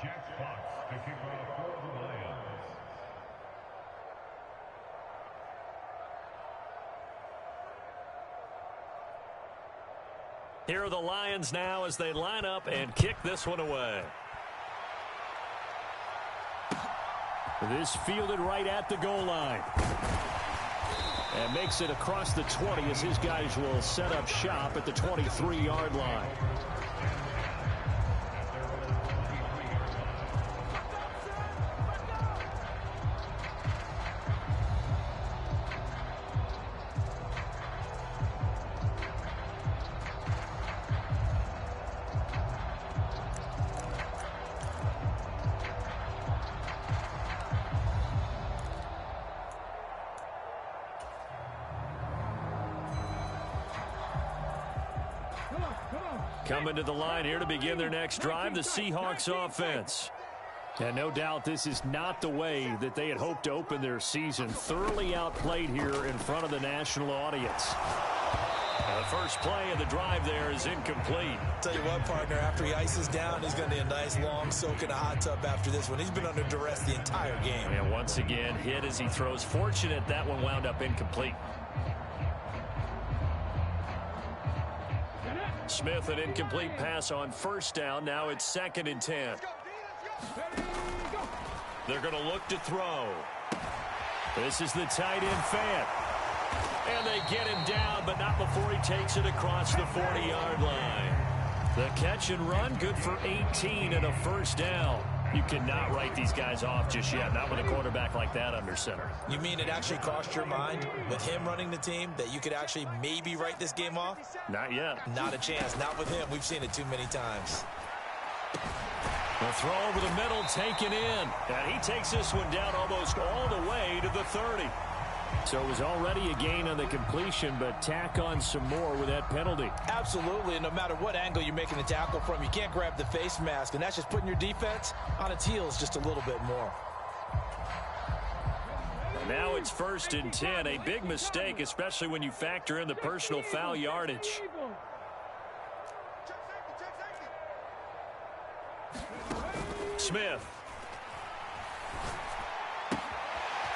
Jack Fox to kick off for the Lions. Here are the Lions now as they line up and kick this one away. This fielded right at the goal line. And makes it across the 20 as his guys will set up shop at the 23-yard line. Coming to the line here to begin their next drive, the Seahawks offense. And no doubt this is not the way that they had hoped to open their season. Thoroughly outplayed here in front of the national audience. The first play of the drive there is incomplete. Tell you what, partner, after he ices down, he's going to need a nice long soak in a hot tub after this one. He's been under duress the entire game. And once again, hit as he throws. Fortunate that one wound up incomplete. Smith, an incomplete pass on first down. Now it's 2nd and 10. They're going to look to throw. This is the tight end, Fant. And they get him down, but not before he takes it across the 40-yard line. The catch and run, good for 18 and a first down. You cannot write these guys off just yet, not with a quarterback like that under center. You mean it actually crossed your mind with him running the team that you could actually maybe write this game off? Not yet. Not a chance. Not with him. We've seen it too many times. The throw over the middle taken in. And he takes this one down almost all the way to the 30. So it was already a gain on the completion, but tack on some more with that penalty. Absolutely, and no matter what angle you're making the tackle from, you can't grab the face mask, and that's just putting your defense on its heels just a little bit more. Now it's 1st and 10. A big mistake, especially when you factor in the personal foul yardage. Smith.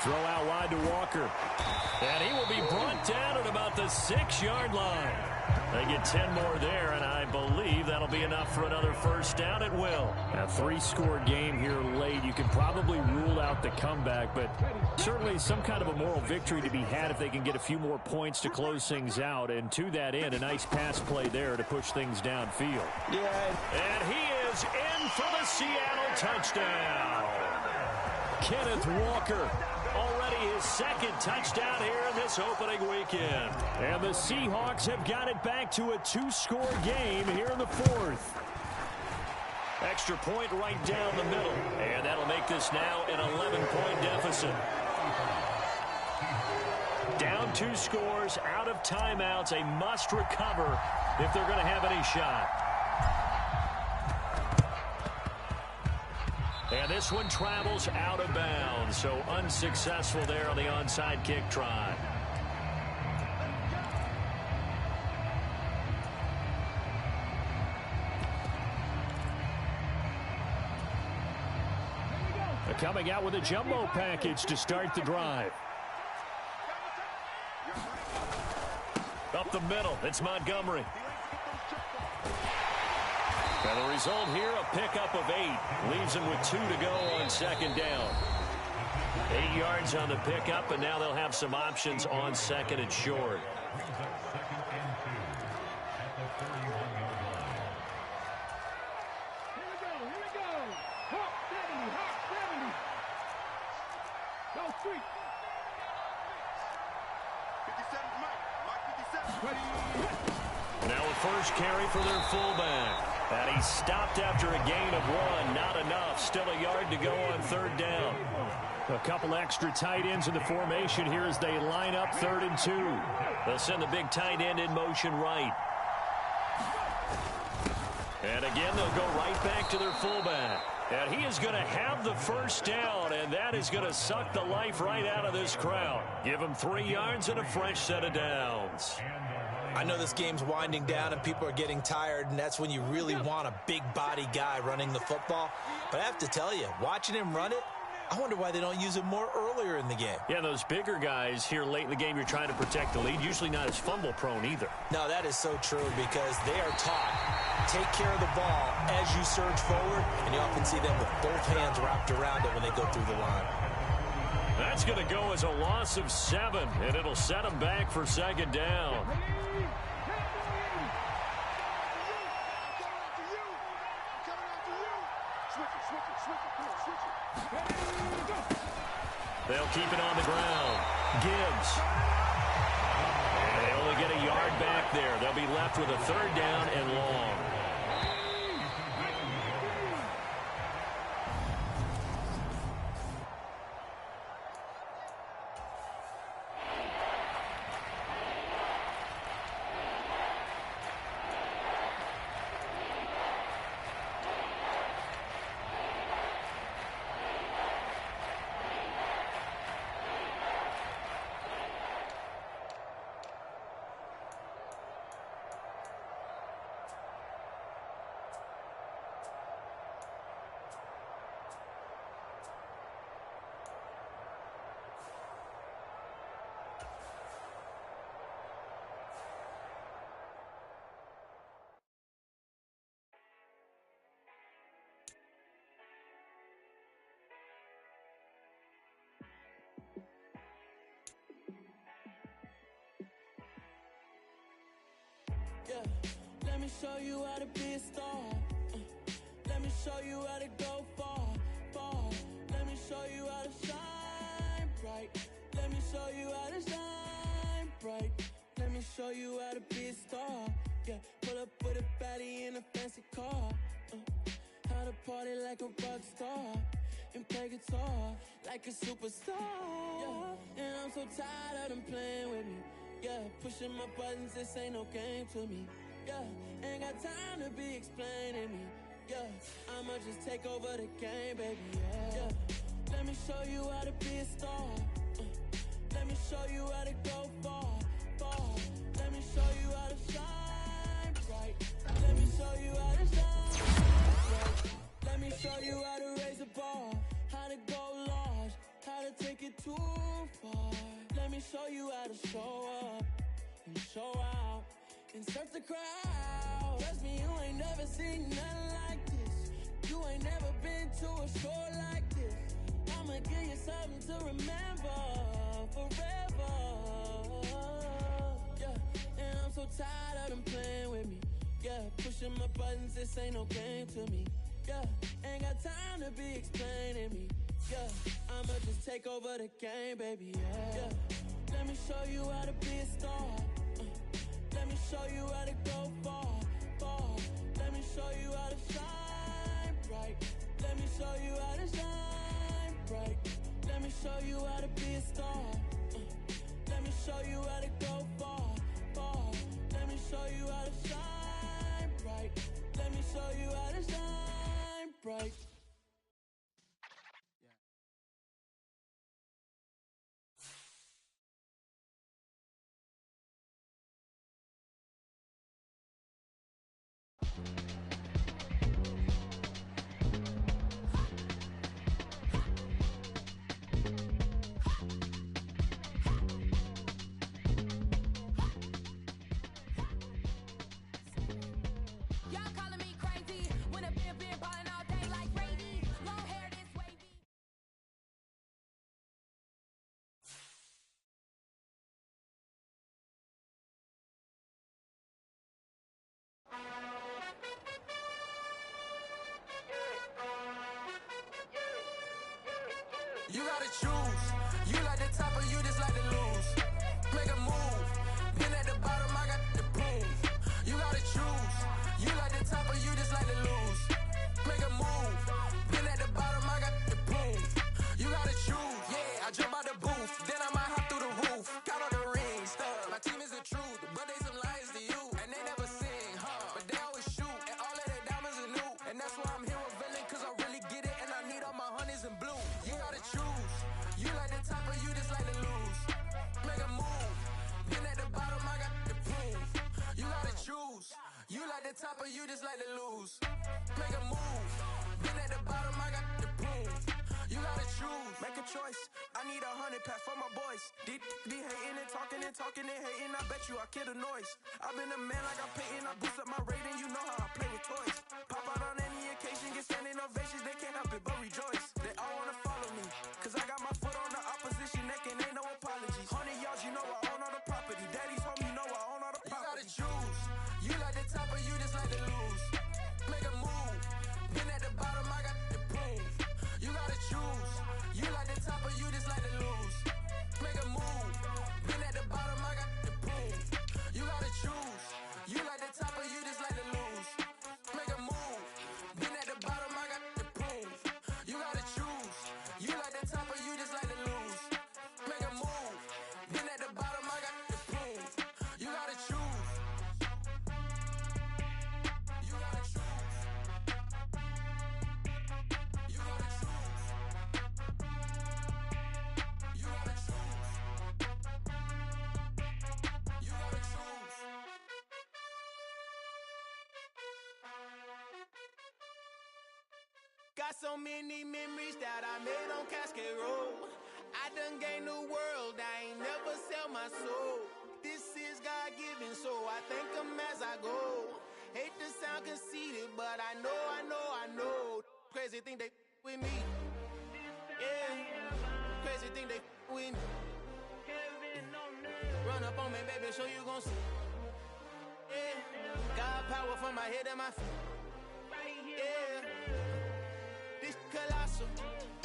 Throw out wide to Walker. And he will be brought down at about the 6-yard line. They get 10 more there, and I believe that'll be enough for another first down at will. A 3-score game here late. You can probably rule out the comeback, but certainly some kind of a moral victory to be had if they can get a few more points to close things out. And to that end, a nice pass play there to push things downfield. Yeah, and he is in for the Seattle touchdown. Kenneth Walker. Already his 2nd touchdown here in this opening weekend. And the Seahawks have got it back to a 2-score game here in the 4th. Extra point right down the middle. And that'll make this now an 11-point deficit. Down 2 scores, out of timeouts, a must recover if they're going to have any shot. And this one travels out of bounds, so unsuccessful there on the onside kick try. They're coming out with a jumbo package to start the drive. Up the middle, it's Montgomery. And the result here, a pickup of 8. Leaves them with 2 to go on 2nd down. 8 yards on the pickup, and now they'll have some options on 2nd and short. Here we go. Hawk 70. Go street. 57, Mike 57. Now a first carry for their fullback. And he stopped after a gain of 1. Not enough. Still a yard to go on 3rd down. A couple extra tight ends in the formation here as they line up 3rd and 2. They'll send the big tight end in motion right. And again, they'll go right back to their fullback. And he is going to have the first down, and that is going to suck the life right out of this crowd. Give him 3 yards and a fresh set of downs. I know this game's winding down and people are getting tired, and that's when you really want a big body guy running the football. But I have to tell you, watching him run it, I wonder why they don't use him more earlier in the game. Yeah, those bigger guys here late in the game, you're trying to protect the lead, usually not as fumble prone either. No, that is so true because they are taught, take care of the ball as you surge forward, and you often see them with both hands wrapped around it when they go through the line. That's going to go as a loss of 7, and it'll set them back for 2nd down. They'll keep it on the ground. Gibbs. And they only get a yard back there. They'll be left with a 3rd down and long. Yeah, let me show you how to be a star. Let me show you how to go far, far. Let me show you how to shine bright. Let me show you how to shine bright. Let me show you how to be a star. Yeah, pull up with a baddie in a fancy car. How to party like a rock star and play guitar like a superstar. Yeah, and I'm so tired of them playing with me. Yeah, pushing my buttons, this ain't no game to me. Yeah, ain't got time to be explaining me. Yeah, I'ma just take over the game, baby. Yeah, let me show you how to be a star. Let me show you how to go far, far. Let me show you how to shine bright. Let me show you how to shine bright. Let me show you how to raise the bar, how to go large, how to take it too far. Let me show you how to show up and show out and surf the crowd. Trust me, you ain't never seen nothing like this. You ain't never been to a show like this. I'ma give you something to remember forever. Yeah, and I'm so tired of them playing with me. Yeah, pushing my buttons, this ain't no game to me. Yeah, ain't got time to be explaining me. Yeah, I'ma just take over the game, baby. Yeah, let me show you how to be a star. Let me show you how to go far, far. Let me show you how to shine bright. Let me show you how to shine bright. Let me show you how to be a star. Let me show you how to go far, far. Let me show you how to shine bright. Let me show you how to shine bright. Y'all calling me crazy when a been ballin' all day like Brady. Long hair this wavy. You gotta choose. You like the top or you just like to lose. Make a move. Been at the bottom, I got the boom. You gotta choose. You like the top or you just like to lose. Make a move. Been at the bottom, I got the boom. You gotta choose. Yeah, I jump out the booth. Then I might hop through the roof. Count all the rings. My team is the truth, but they some liars to you. And they never sing, but they always shoot. And all of their diamonds are new. And that's why I'm here with villain, cause I really get it. And I need all my honeys in blue. You gotta choose. You like the top or you just like to lose. Make a move. Been at the bottom, I got the boom. You gotta choose. You like the top or you just like to lose. Make a move. Been at the bottom, I got the boom. You gotta choose. Make a choice. I need 100 pack for my boys. Be hating and talking and hating. I bet you I kill the noise. I've been a man like I'm Peyton. I boost up my rating. You know how I play with toys. Pop out on any occasion, get standing ovations. They can't help it but rejoice. They all wanna follow me, cause I got my foot on the opposition neck and ain't no apologies. 100 yards, you know I own all the property. Daddy's home, you know I own all the property. You gotta choose. You like the top or you just like to lose. Make a move. Been at the bottom, I got the boom. You gotta choose. You like the top or you just like to lose. Make a move. Been at the bottom, I got the boom. You gotta choose. You like the top or you just like to lose. Make a move. Been at the bottom, I got the boom. You gotta choose. You like the top or you just like to lose. Make a move. Been at the bottom, I got the boom. You gotta choose. You gotta choose. You gotta choose. You gotta choose. You gotta choose. Got so many memories that I made on Cascade Road. I done gained the world, I ain't never sell my soul. This is God-given, so I thank him as I go. Hate to sound conceited, but I know. Crazy thing they with me. Yeah, crazy thing they with me. Run up on me, baby, so you gon' see. Yeah. Got power from my head and my feet. Yeah. This colossal.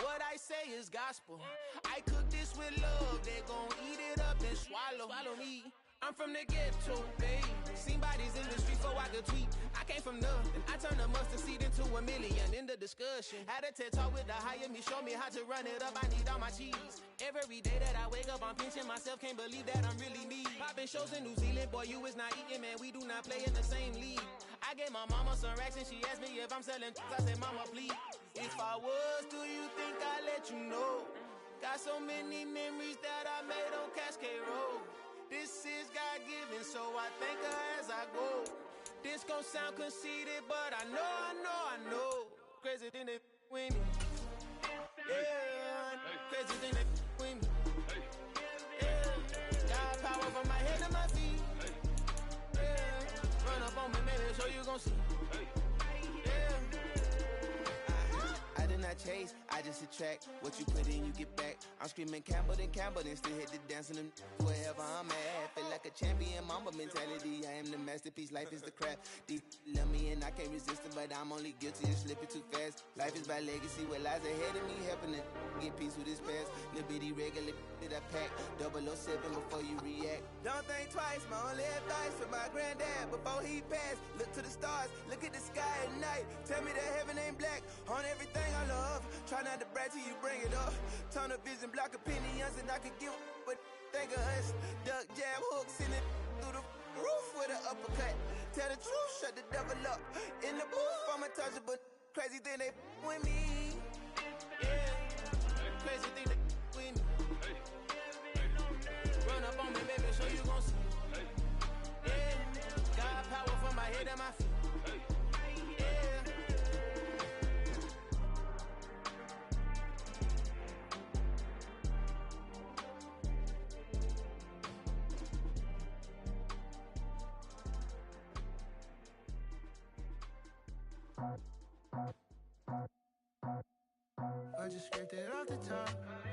What I say is gospel. I cook this with love. They gon' eat it up and swallow me. I'm from the ghetto, babe. Seen bodies in the street before I could tweet. I came from nothing. I turned a mustard seed into a million. In the discussion, had a TED talk with the higher me. Show me how to run it up. I need all my cheese. Every day that I wake up, I'm pinching myself. Can't believe that I'm really me. Popping shows in New Zealand, boy, you is not eating, man. We do not play in the same league. I gave my mama some racks and she asked me if I'm selling. I said, mama, please. If I was, do you think I'd let you know? Got so many memories that I made on Cascade Road. This is God-given, so I thank her as I go. This gon' sound conceited, but I know. Crazy thing they with me. Yeah, crazy thing they with me. Yeah, got power from my head to my feet. Yeah, run up on me, baby, so you gon' see. Yeah. I did not chase, I just attract. What you put in, you get back. I'm screaming Campbell, then still hit the dance and them wherever I'm at. Feel like a champion, mamba mentality. I am the masterpiece, life is the crap. Deep love me and I can't resist it, but I'm only guilty of slipping too fast. Life is by legacy, what lies ahead of me, helping to get peace with this past. Little bitty regular that I pack, 007 before you react. Don't think twice, my only advice for my granddad before he passed. Look to the stars, look at the sky at night. Tell me that heaven ain't black on everything I love. Try not to brag till you bring it up. Tunnel vision, block opinions, and I could give but think of us. Duck jab hooks in it through the roof with an uppercut. Tell the truth, shut the devil up. In the booth, I'm untouchable. Crazy thing they with me. Yeah, crazy thing they with me. Run up on me, baby, so you gon' see. Yeah, got power from my head and my feet. I just scraped it off the top,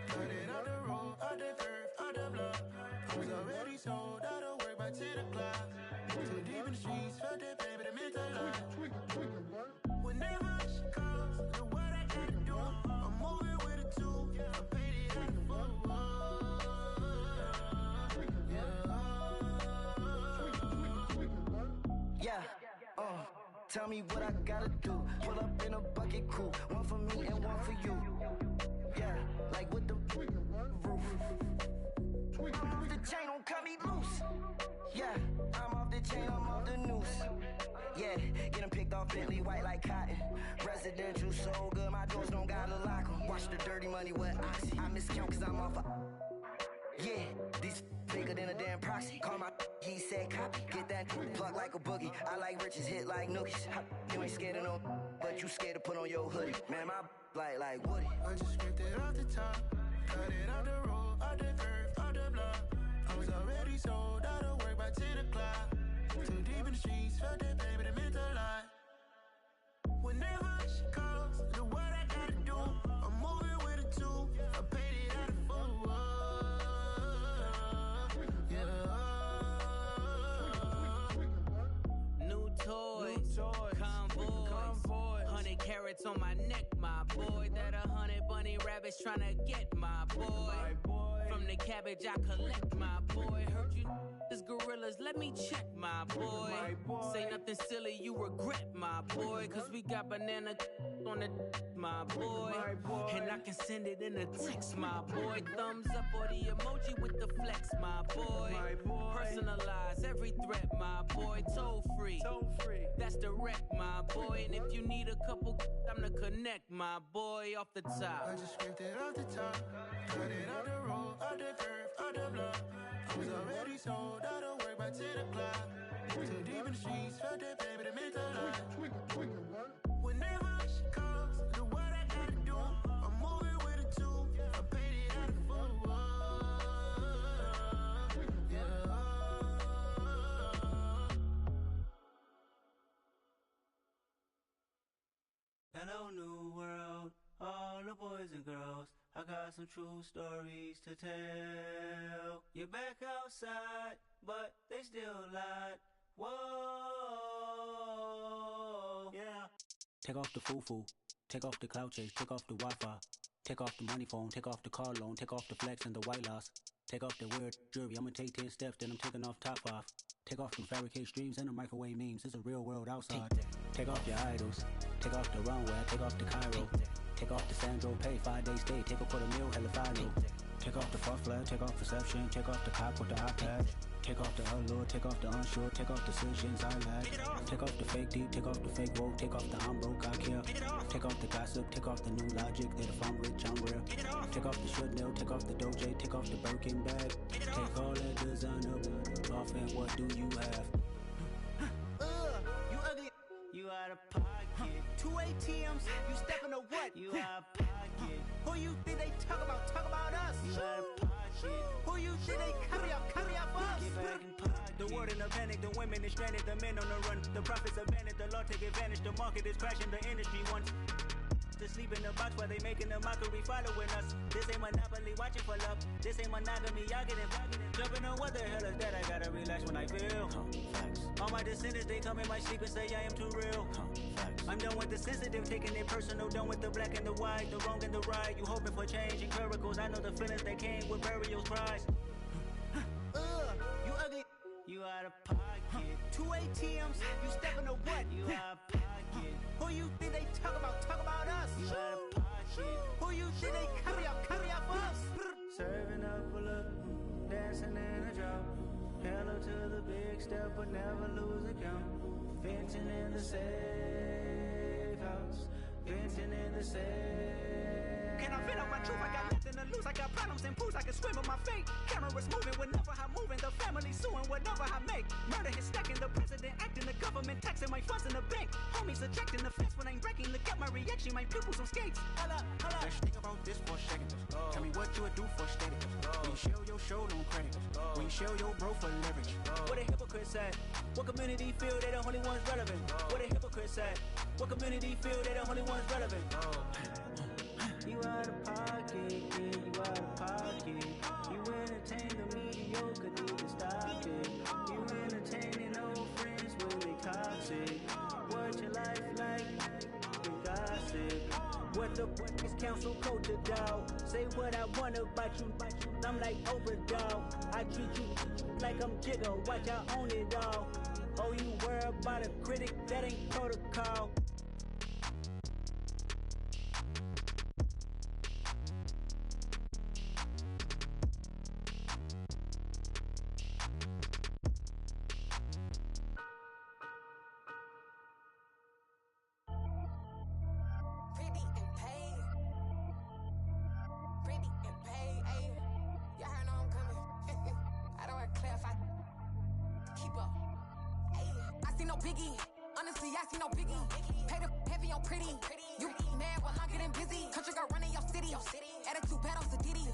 cut it off the road, off the curve, off the block. I was already sold out of work by 10 o'clock. Too deep in the streets, felt that pain, but it meant a lot. Whenever she calls, know what I gotta do. I'm moving with a two, I paid it out the four. Yeah, tell me what I gotta do. Pull up in a bucket crew, one for me and one for you. Yeah, like with the roof. I'm off the chain, don't cut me loose. Yeah, I'm off the chain, I'm off the noose. Yeah, getting picked off Bentley white like cotton. Residential so good, my doors don't gotta lock 'em. Watch the dirty money with oxy. I miscount cause I'm off a... Yeah, these bigger than a damn proxy. Call my he said copy. Get that plug like a boogie. I like riches, hit like nookies. You ain't scared of no, but you scared to put on your hoodie. Man, my like Woody. I just scraped it off the top, cut it off the road, off the curve, off the block. I was already sold out of work by 10 o'clock. Too deep in the streets, felt that pain, but it meant a lot. Whenever she calls, know what I gotta do. I'm moving with a two, I paid it out of four. Toys, convoy, 100 carats on my neck, my boy. That 100 bunny rabbits tryna get my boy. From the cabbage I collect, my boy. Heard you is gorillas, let me check, my boy. Say nothing silly, you regret, my boy. Cause we got banana on the my boy. And I can send it in a text, my boy. Thumbs up or the emoji with the flex, my boy. Personalize every threat, my boy. Toll free. That's direct, my boy. And if you need a couple, I'm the connect, my boy. Off the top. I just scraped it off the top, cut it off the road, off the curve, off the block. I was already sold out of work by 10 o'clock. Too deep in the streets, felt that pain, but it meant a lot. Whenever she calls, know what I gotta do. I'm moving with a two, I paid it out of four. Hello, new world, all the boys and girls. I got some true stories to tell. You're back outside, but they still lied. Whoa, yeah. Take off the foo-foo, take off the cloud chase, take off the Wi-Fi, take off the money phone, take off the car loan, take off the flex and the white loss, take off the weird jewelry. I'ma take 10 steps, then I'm taking off top 5. Take off them fabricate streams and the microwave memes. It's a real world outside. Take off your idols, take off the runway, take off the Cairo, take off the Sandro Pay, 5-day stay, take a $250,000, hella follow. Take off the fuck flag, take off perception, take off the cop with the iPad. Take off the allure, take off the unsure, take off decisions I lack. Take off the fake deep, take off the fake woke, take off the I'm broke, I care. Take off the gossip, take off the new logic that if I'm rich, I'm real. Take off the should know, take off the Doja, take off the Birkin bag. Take all that designer off and what do you have? You ugly. You out of pocket. 2 ATMs, you stepping to what? You out of pocket. Who you think they talk about? Talk about us. You out of pocket. Who you think they carry up us? Get back in pocket. The world in a panic, the women is stranded, the men on the run. The profits abandoned, the law take advantage. The market is crashing, the industry wants to sleep in the box while they making a mockery following us. This ain't Monopoly, watching for love. This ain't monogamy, y'all getting jumping on what the hell is that? I gotta relax when I feel. All my descendants, they come in my sleep and say I am too real. I'm done with the sensitive, taking it personal. Done with the black and the white, the wrong and the right. You hoping for change and miracles. I know the feelings that came with burial cries. You ugly. You out of pocket. 2 ATMs, you stepping to what? You out of pocket. Who you think they talk about? Talk about us. You out of pocket. Who you think they carry up us? Serving up a look, dancing in a drop. Hello to the big step, but never lose a count. Venting in the safe house. Venting in the safe. Can I feel up my truth? I got nothing to lose. I got problems and pools. I can swim with my fate. Cameras moving whenever I'm moving. The family suing whatever I make. Murder is stacking. The president acting. The government taxing my funds in the bank. Homies subtracting the fence when I'm breaking. Look at my reaction. My pupils on skates. Hold up. Let's think about this for a second. Tell me what you would do for status. When you show your show, no credit. When you show your bro for leverage. What a hypocrite said. What community feel they the only ones relevant? What a hypocrite said. What community feel they the only ones relevant? You out of pocket, yeah, you out of pocket. You entertain the mediocre, need to stop it. You entertaining old friends when they toxic. What your life like? You gossip. What the is council code to dog? Say what I want about you. I'm like overdog. I treat you like I'm Jigga. Watch I own it all. Oh, you worry about a critic? That ain't protocol. Biggie, honestly, I see no biggie. Pay the heavy on pretty. You mad while I'm getting busy. Country girl running your city. Attitude bad on the Diddy.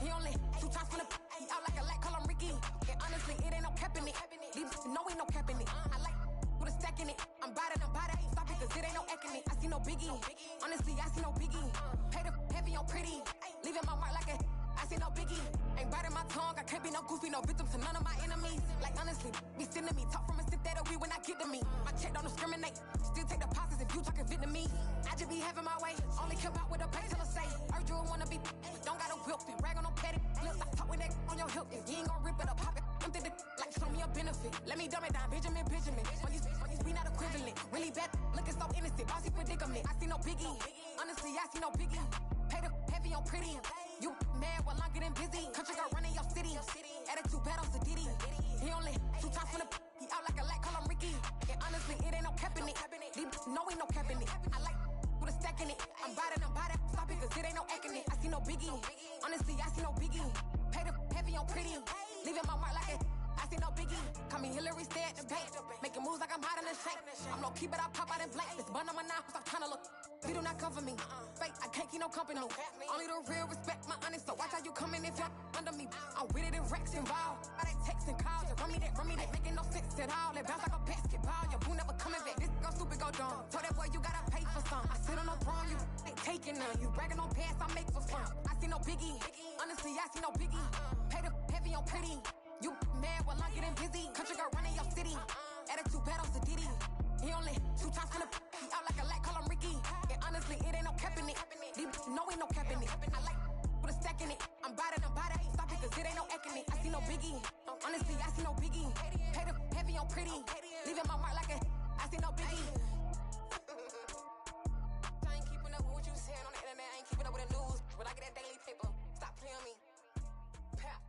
He only 2 times from the he out like a light, call him Ricky. And honestly, it ain't no cap in it. These know ain't no cap in it. I like with a stack in it. I'm bad. Stop it, cause it ain't no acting it. I see no biggie. Honestly, I see no biggie. Pay the heavy on pretty. Leaving my mark like a I see no biggie. Ain't biting my tongue. I can't be no goofy, no victim to none of my enemies. Like honestly, be sending me talk from a sip that we when I get to me. My check don't discriminate. Still take deposits if you talking Vietnamese. I just be having my way. Only care about what the pay till I say. Urge you wanna be. Don't got a whip and rag on no petty. Flips, I talk with that on your hip. If you ain't gon' rip it up, pop it. Empty the like show me a benefit. Let me dumb it down, Benjamin. When you we not equivalent. Really bad, looking so innocent. Bossy predicament. I see no biggie. Honestly, I see no biggie. Pay the heavy on pretty. You mad while I'm getting busy. Country girl running your city. Attitude bad on the Diddy. He only 2 times from the he out like a light, call him Ricky. And honestly, it ain't no cap in it. These know ain't no cap in it. I like with a stack in it. I'm bad. Stop it, cause it ain't no acting it. I see no biggie. Honestly, I see no biggie. Pay the heavy on pretty. Leaving my mark like a I see no biggie. Call me Hillary, stay at the bank. Making moves like I'm hiding the shank. I'm low key, but I pop out in blank. This bun on my knife, stop trying to look. They do not come for me. Fake, I can't keep no company. Only the real respect my honest. So watch how you coming if you're under me. I'm with it in Rex involved. I they text and calls. Run me that. Making no sense at all. They bounce like a basketball. Your boo never coming back. This go stupid, go dumb. Told that boy you gotta pay for some. I sit on no throne, you ain't taking none. You bragging on pants, I make for fun. I see no biggie. Honestly, I see no biggie. Pay the heavy on pretty. You mad while I'm getting busy. Country girl running your city. acting it. I'm body, I ain't stopping cause it ain't no acting it. I see no biggie. Honestly, I see no biggie. Pay the heavy on pretty. Leaving my mark like a, I see no biggie. I ain't keeping up with what you saying on the internet. I ain't keeping up with the news. But I get that daily paper. Stop playing on me. Pap.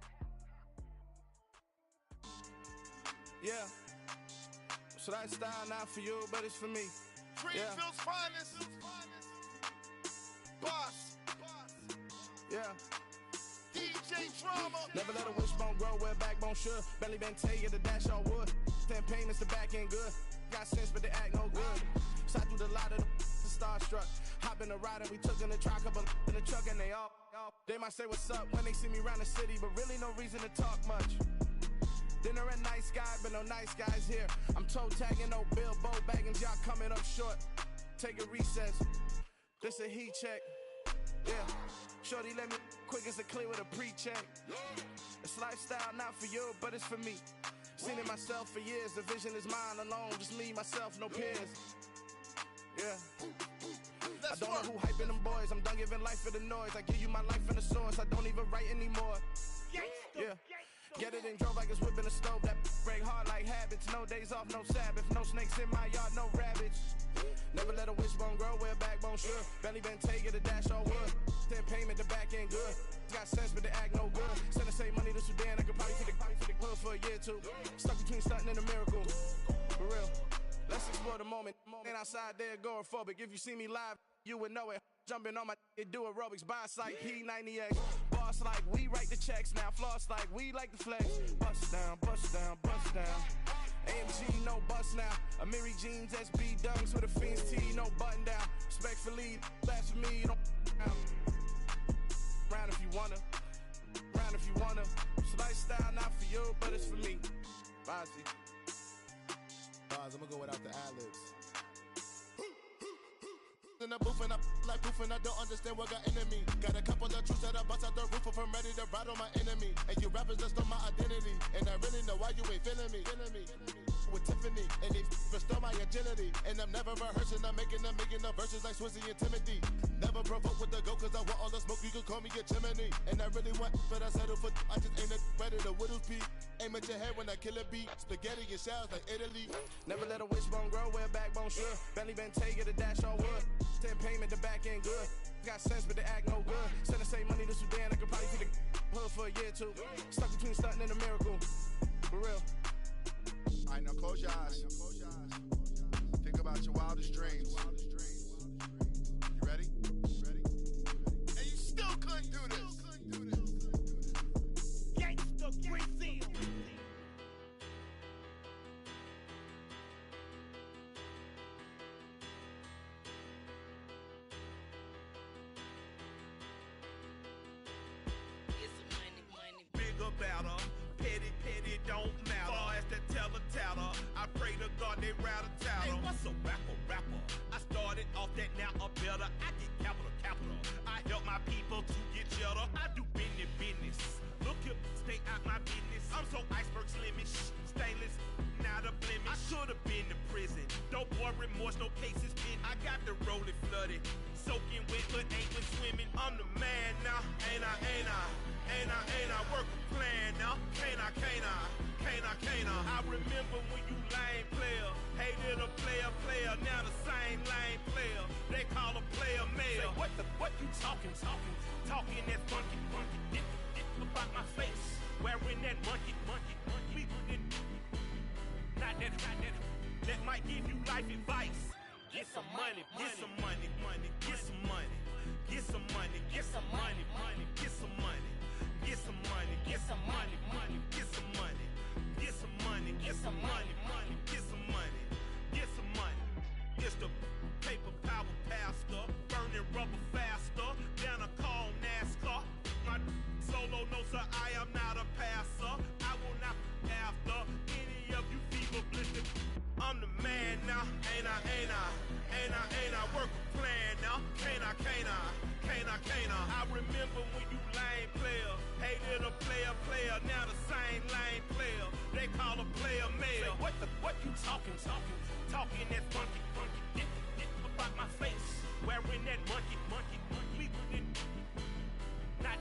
Yeah. So that style not for you, but it's for me. Greenfield's finest. Boss. Yeah. DJ Drama. Never let a wishbone grow where a backbone should. Belly been tell the dash all wood. 10 payments, the back end good. Got sense, but they act no good. Shot through the lot of the starstruck. Hop in the ride and we took in the truck, couple in the truck and they all. They might say what's up when they see me around the city, but really no reason to talk much. Dinner at nice guy, but no nice guys here. I'm toe tagging, no Bilbo bagging, y'all coming up short. Take a recess. This a heat check. Yeah. Shorty let me quick as a clear with a pre-check. It's lifestyle not for you, but it's for me. Seen it myself for years. The vision is mine alone. Just me, myself, no peers. Yeah. I don't know who hyping them boys. I'm done giving life for the noise. I give you my life in the source. I don't even write anymore. Yeah. Get it and drove like it's whipping a stove. That break hard like habits. No days off, no Sabbath. No snakes in my yard, no rabbits. Never let a wishbone grow where a backbone should. Belly been take it, a dash all wood. 10 payment, the back end good. Got sense, but they act no good. Send the same money to Sudan. I could probably take the hood for a year or two. Stuck between stunting and a miracle. For real. Let's explore the moment. Ain't outside there agoraphobic. If you see me live, you would know it. Jumping on my do aerobics, boss like P90X. Boss like we write the checks now. Floss like we like the flex. Bust down, bust down, bust down. AMG, no bust now. Amiri jeans, SB dunks with a Fiends tee, no button down. Respectfully, that's for me, you don't round if you wanna. Round if you wanna. It's lifestyle not for you, but it's for me. Bozzy. I'm gonna go without the ad-libs. In the booth and I like proof and I don't understand what got into me. Got a couple of truths that I bust out the roof if I'm ready to ride on my enemy. And you rappers just on my identity. And I really know why you ain't feeling me. With Tiffany, and they restore my agility. And I'm never rehearsing, I'm making the verses like Swizzy and Timothy. Never provoke with the go, cause I want all the smoke, you can call me a chimney. And I really want, but I settle for, I just ain't ready to whittle peak. Aim at your head when I kill a beat. Spaghetti and shells like Italy. Never let a wishbone grow where a backbone should. Belly been take it, a dash all wood. 10 payment, the back end good. Got sense, but they act no good. Send the same money to Sudan, I could probably take the hood for a year or two. Stuck between stunting and a miracle. For real. Alright, now close your eyes. Think about your wildest dreams. You ready? And you still couldn't do this. Gangsta Brazil. Bigger, better, petty, don't matter. Far as the teller, I pray to God they rattle tattle. Hey, what's a rapper? I started off that, now I'm better. I get capital. I help my people to get cheddar. I do business. Look here, stay out my business. I'm so iceberg slimmish, stainless, not a blemish. I should've been to prison. Don't boy remorse, no cases pinned. I got the rolling flooded, soaking wet, but ain't been swimming. I'm the man now, ain't I? Work a plan now, can't I? I remember when you lame player, hated a player, now the same lame player. They call a player male. Say, what you talking that funky, get about my face, wearing that monkey. We didn't, not that, that might give you life advice. Get some money, get some money, get some money. Get some money, get some money, get some money. Get some money, get some money, get some money. Get some money, get some money, get some money. Get some money. It's the paper power pastor, burning rubber faster than a call NASCAR. My solo, no sir, I am not a passer. I will not after any of you fever blistered. I'm the man now, ain't I? Work a plan now, can't I? I remember when you lame player, hated a player, now the same lame player. They call a player male. Say, what you talking that funky, get about my face, wearing that monkey. We didn't, not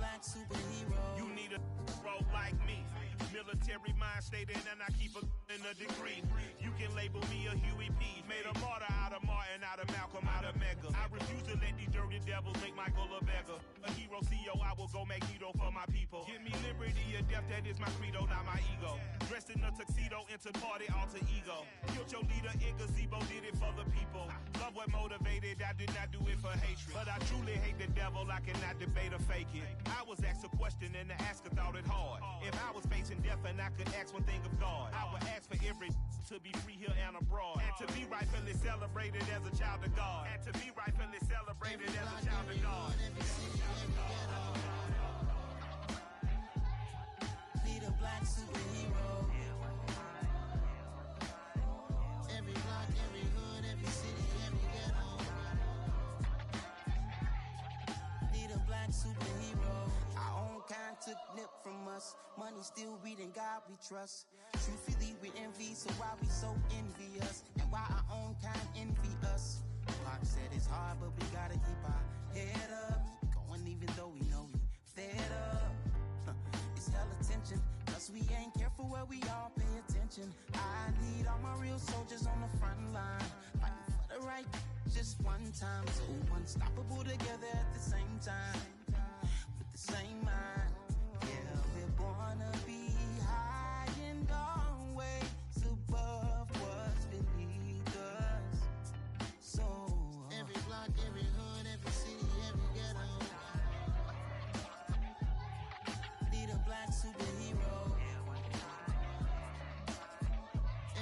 black superhero. You need a role like me. Military mind stated, and I keep in a degree. You can label me a Huey P. Made a martyr out of Martin, out of Malcolm, out of Mega. I refuse to let these dirty devils make Michael a beggar. A hero CEO, I will go Magneto for my people. Give me liberty or death, that is my credo, not my ego. Dressed in a tuxedo, into party, alter ego. Killed your leader in gazebo, did it for the people. Love what motivated, I did not do it for hatred. But I truly hate the devil, I cannot debate or fake it. I was asked a question and the asker thought it hard. If I was facing death and I could ask one thing of God, I would ask for every to be free here and abroad, and to be rightfully celebrated as a child of God, and to be rightfully celebrated as a child of God. Need a black superhero. Every block, every hood, every city, every ghetto. Need a black superhero. Our own kind took nip from us. Money still reading, God we trust. Truthfully we envy, so why we so envious? And why our own kind envy us? Pac said it's hard, but we gotta keep our head up. Going even though we know we fed up. It's hella tension, cause we ain't careful where we all pay attention. I need all my real soldiers on the front line, fighting for the right just one time. So unstoppable together at the same time, with the same mind. Yeah, we're born to be high and always above what's beneath us. So every block, every hood, every city, every ghetto. Need a black superhero.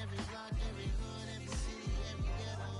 Every block, every hood, every city, every ghetto.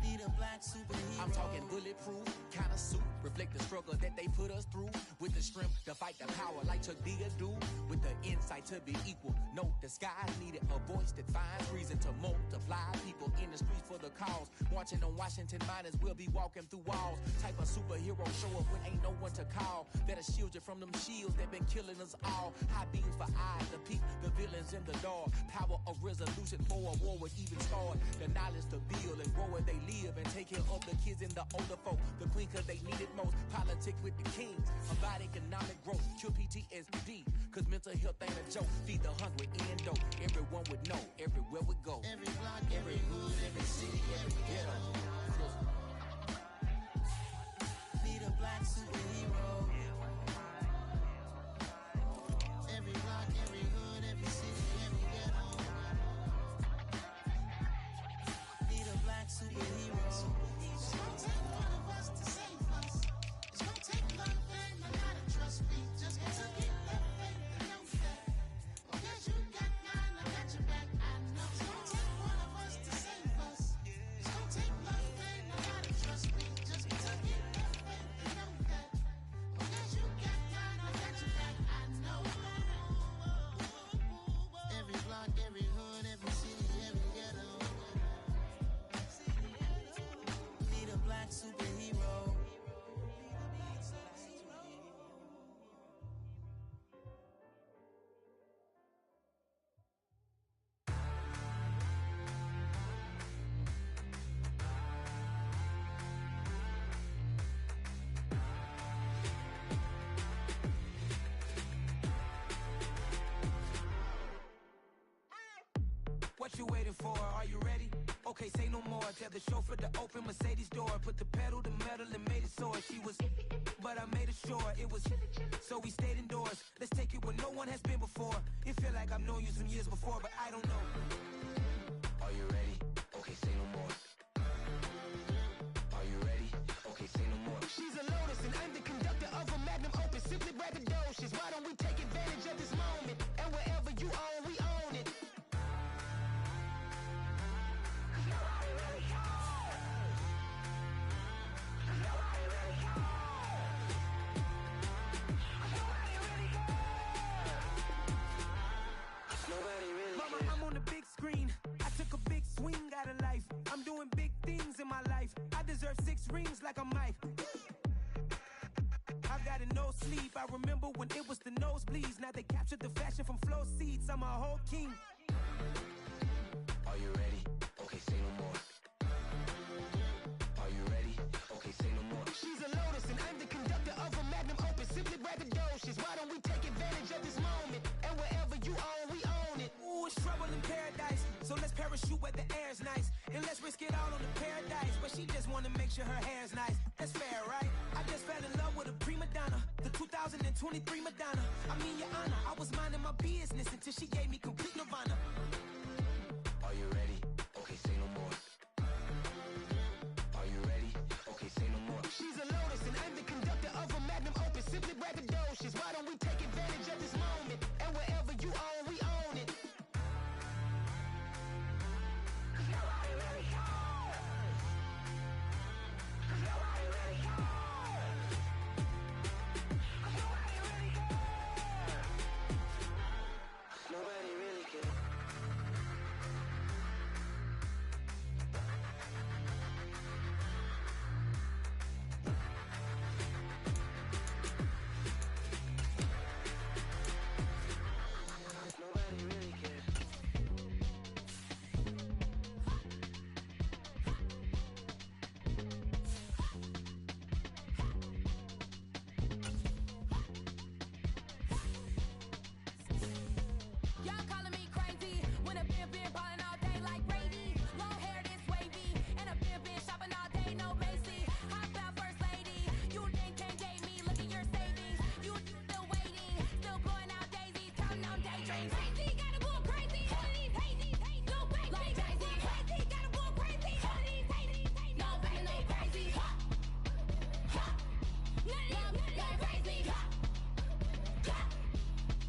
Need a black superhero. I'm talking bulletproof kind of suit, reflect the struggle that they put us through, with the strength to fight the power like Chuck D do, with the insight to be equal. No disguise needed, a voice that finds reason to multiply. People in the streets for the cause, marching on Washington miners, we'll be walking through walls. Type of superhero show up when ain't no one to call, that'll shield you from them shields that been killing us all. High beams for eyes to peek the villains in the dark. Power of resolution for a war would even start. The knowledge to build and grow where they live, and take care of the kids and the older folk. The queen cause they need it most. Politic with the kings, about economic growth, cure PTSD, cause mental health ain't a joke. Feed the hungry, end dope. Everyone would know, everywhere we go. Every block, every hood, every city, every ghetto. Need a black superhero. Every block, every hood, every city, every ghetto. Need a black superhero. It's gonna take one of us to save us. It's gonna take love and a lot of trust. We just gotta get that faith and know that. Oh, yes, you got mine, I got your back, I know. It's gonna take one of us to save us. It's gonna take love and a lot of trust. We just gotta get that faith and know that. Oh, yes, you got mine, I got your back, I know. Every block, every hood, every city, every ghetto. Need a black superhero. What you waiting for? Are you ready? Okay, say no more. Tell the chauffeur to open Mercedes door. Put the pedal to metal and made it soar. She was, but I made it sure it was. So we stayed indoors. Let's take it where no one has been before. It feel like I've known you some years before, but I don't know. Are you ready? Okay, say no more. Are you ready? Okay, say no more. She's a Lotus and I'm the conductor of a Magnum Opus. Simply braggadocious. Why don't we take advantage of this moment? And wherever you own, we own it. Mama, I'm on the big screen. I took a big swing out of life. I'm doing big things in my life. I deserve 6 rings like I'm Mike. I've got a no sleep. I remember when it was the nosebleeds. Now they captured the fashion from flow seats. I'm a whole king. Are you ready? Okay, say no more. Are you ready? Okay, say no more. She's a Lotus trouble in paradise. So let's parachute where the air's nice. And let's risk it all on the paradise. But she just wanna make sure her hair's nice. That's fair, right? I just fell in love with a prima donna. The 2023 Madonna. I mean, your honor, I was minding my business until she gave me complete nirvana. Are you ready? Okay, say no more. Are you ready? Okay, say no more. She's a lotus and I'm the conductor of a magnum opus. Simply braggadocious. Why don't we take advantage of this moment? And wherever you own, we own it. Cause nobody really cares. Cause nobody really cares. Cause nobody really cares. Nobody really cares. Nobody really cares. Y'all calling me crazy when a been ballin' all day like Brady. Long hair this wavy, and a been shopping all day, no Macy. Hop out first lady, you think can't date me? Look at your savings, you still waiting, still blowing out daisies, counting on daydreams. Crazy, gotta go crazy, all of these hazy, no baby, like crazy, crazy, gotta go crazy, all of these hazy, no baby, no crazy. None of you like crazy.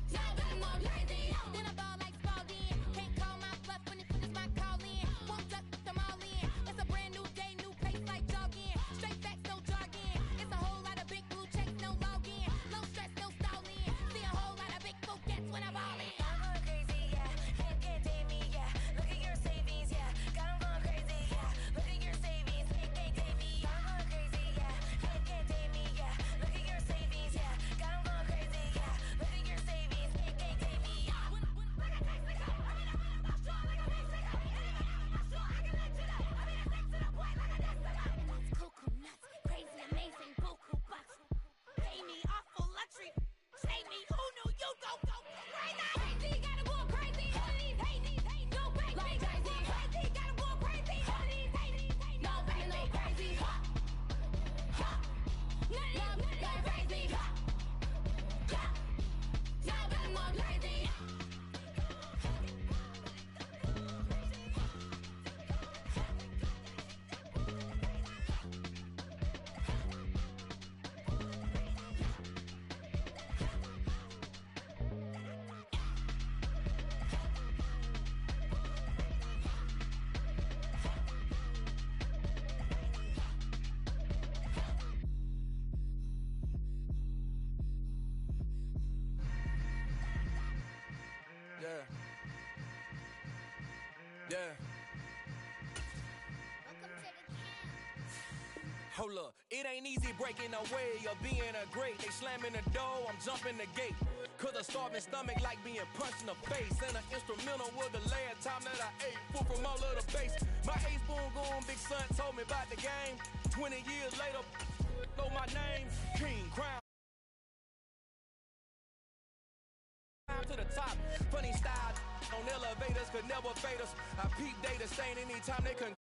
Now that I'm all crazy, then I ball like Spalding. Can't call my bluff when it is my calling. Won't duck them all in. It's a brand new day, new pace like jogging. Straight facts, no jogging. It's a whole lot of big blue checks, no login. No stress, no stalling. See a whole lot of big focus when I ball in. I'm going crazy, yeah. Can't date me, yeah. Look at your savings, yeah. Got 'em going crazy, yeah. Look at your savings, can't date me. I'm going crazy, yeah. Can't date me, yeah. Look at your savings, yeah. Got 'em going crazy, yeah. Look at your savings, can't date me. Look at Mexico, I mean, I'm not sure, like a Mexico. Anybody I'm not sure, I can let you know. I mean, I'm to the point, like a Destiny. That's cuckoo nuts, crazy, amazing, buku bucks. Pay me awful luxury. Say me, who knew you go crazy? Crazy, gotta go crazy. All of these hazy, no baby, like crazy. Crazy, gotta go crazy. All of these hazy, no baby, no crazy. None of you like crazy. Now that I'm all crazy. Yeah. Yeah. Hold up, it ain't easy breaking away or being a great. They slamming the door, I'm jumping the gate. Cause a starving stomach like being punched in the face. And an instrumental was the last time that I ate. Food from all of the base. My ace boom goon, big son told me about the game. 20 years later, know my name. King Crown. To the top, funny style on elevators could never fade us. I peep data stain anytime they can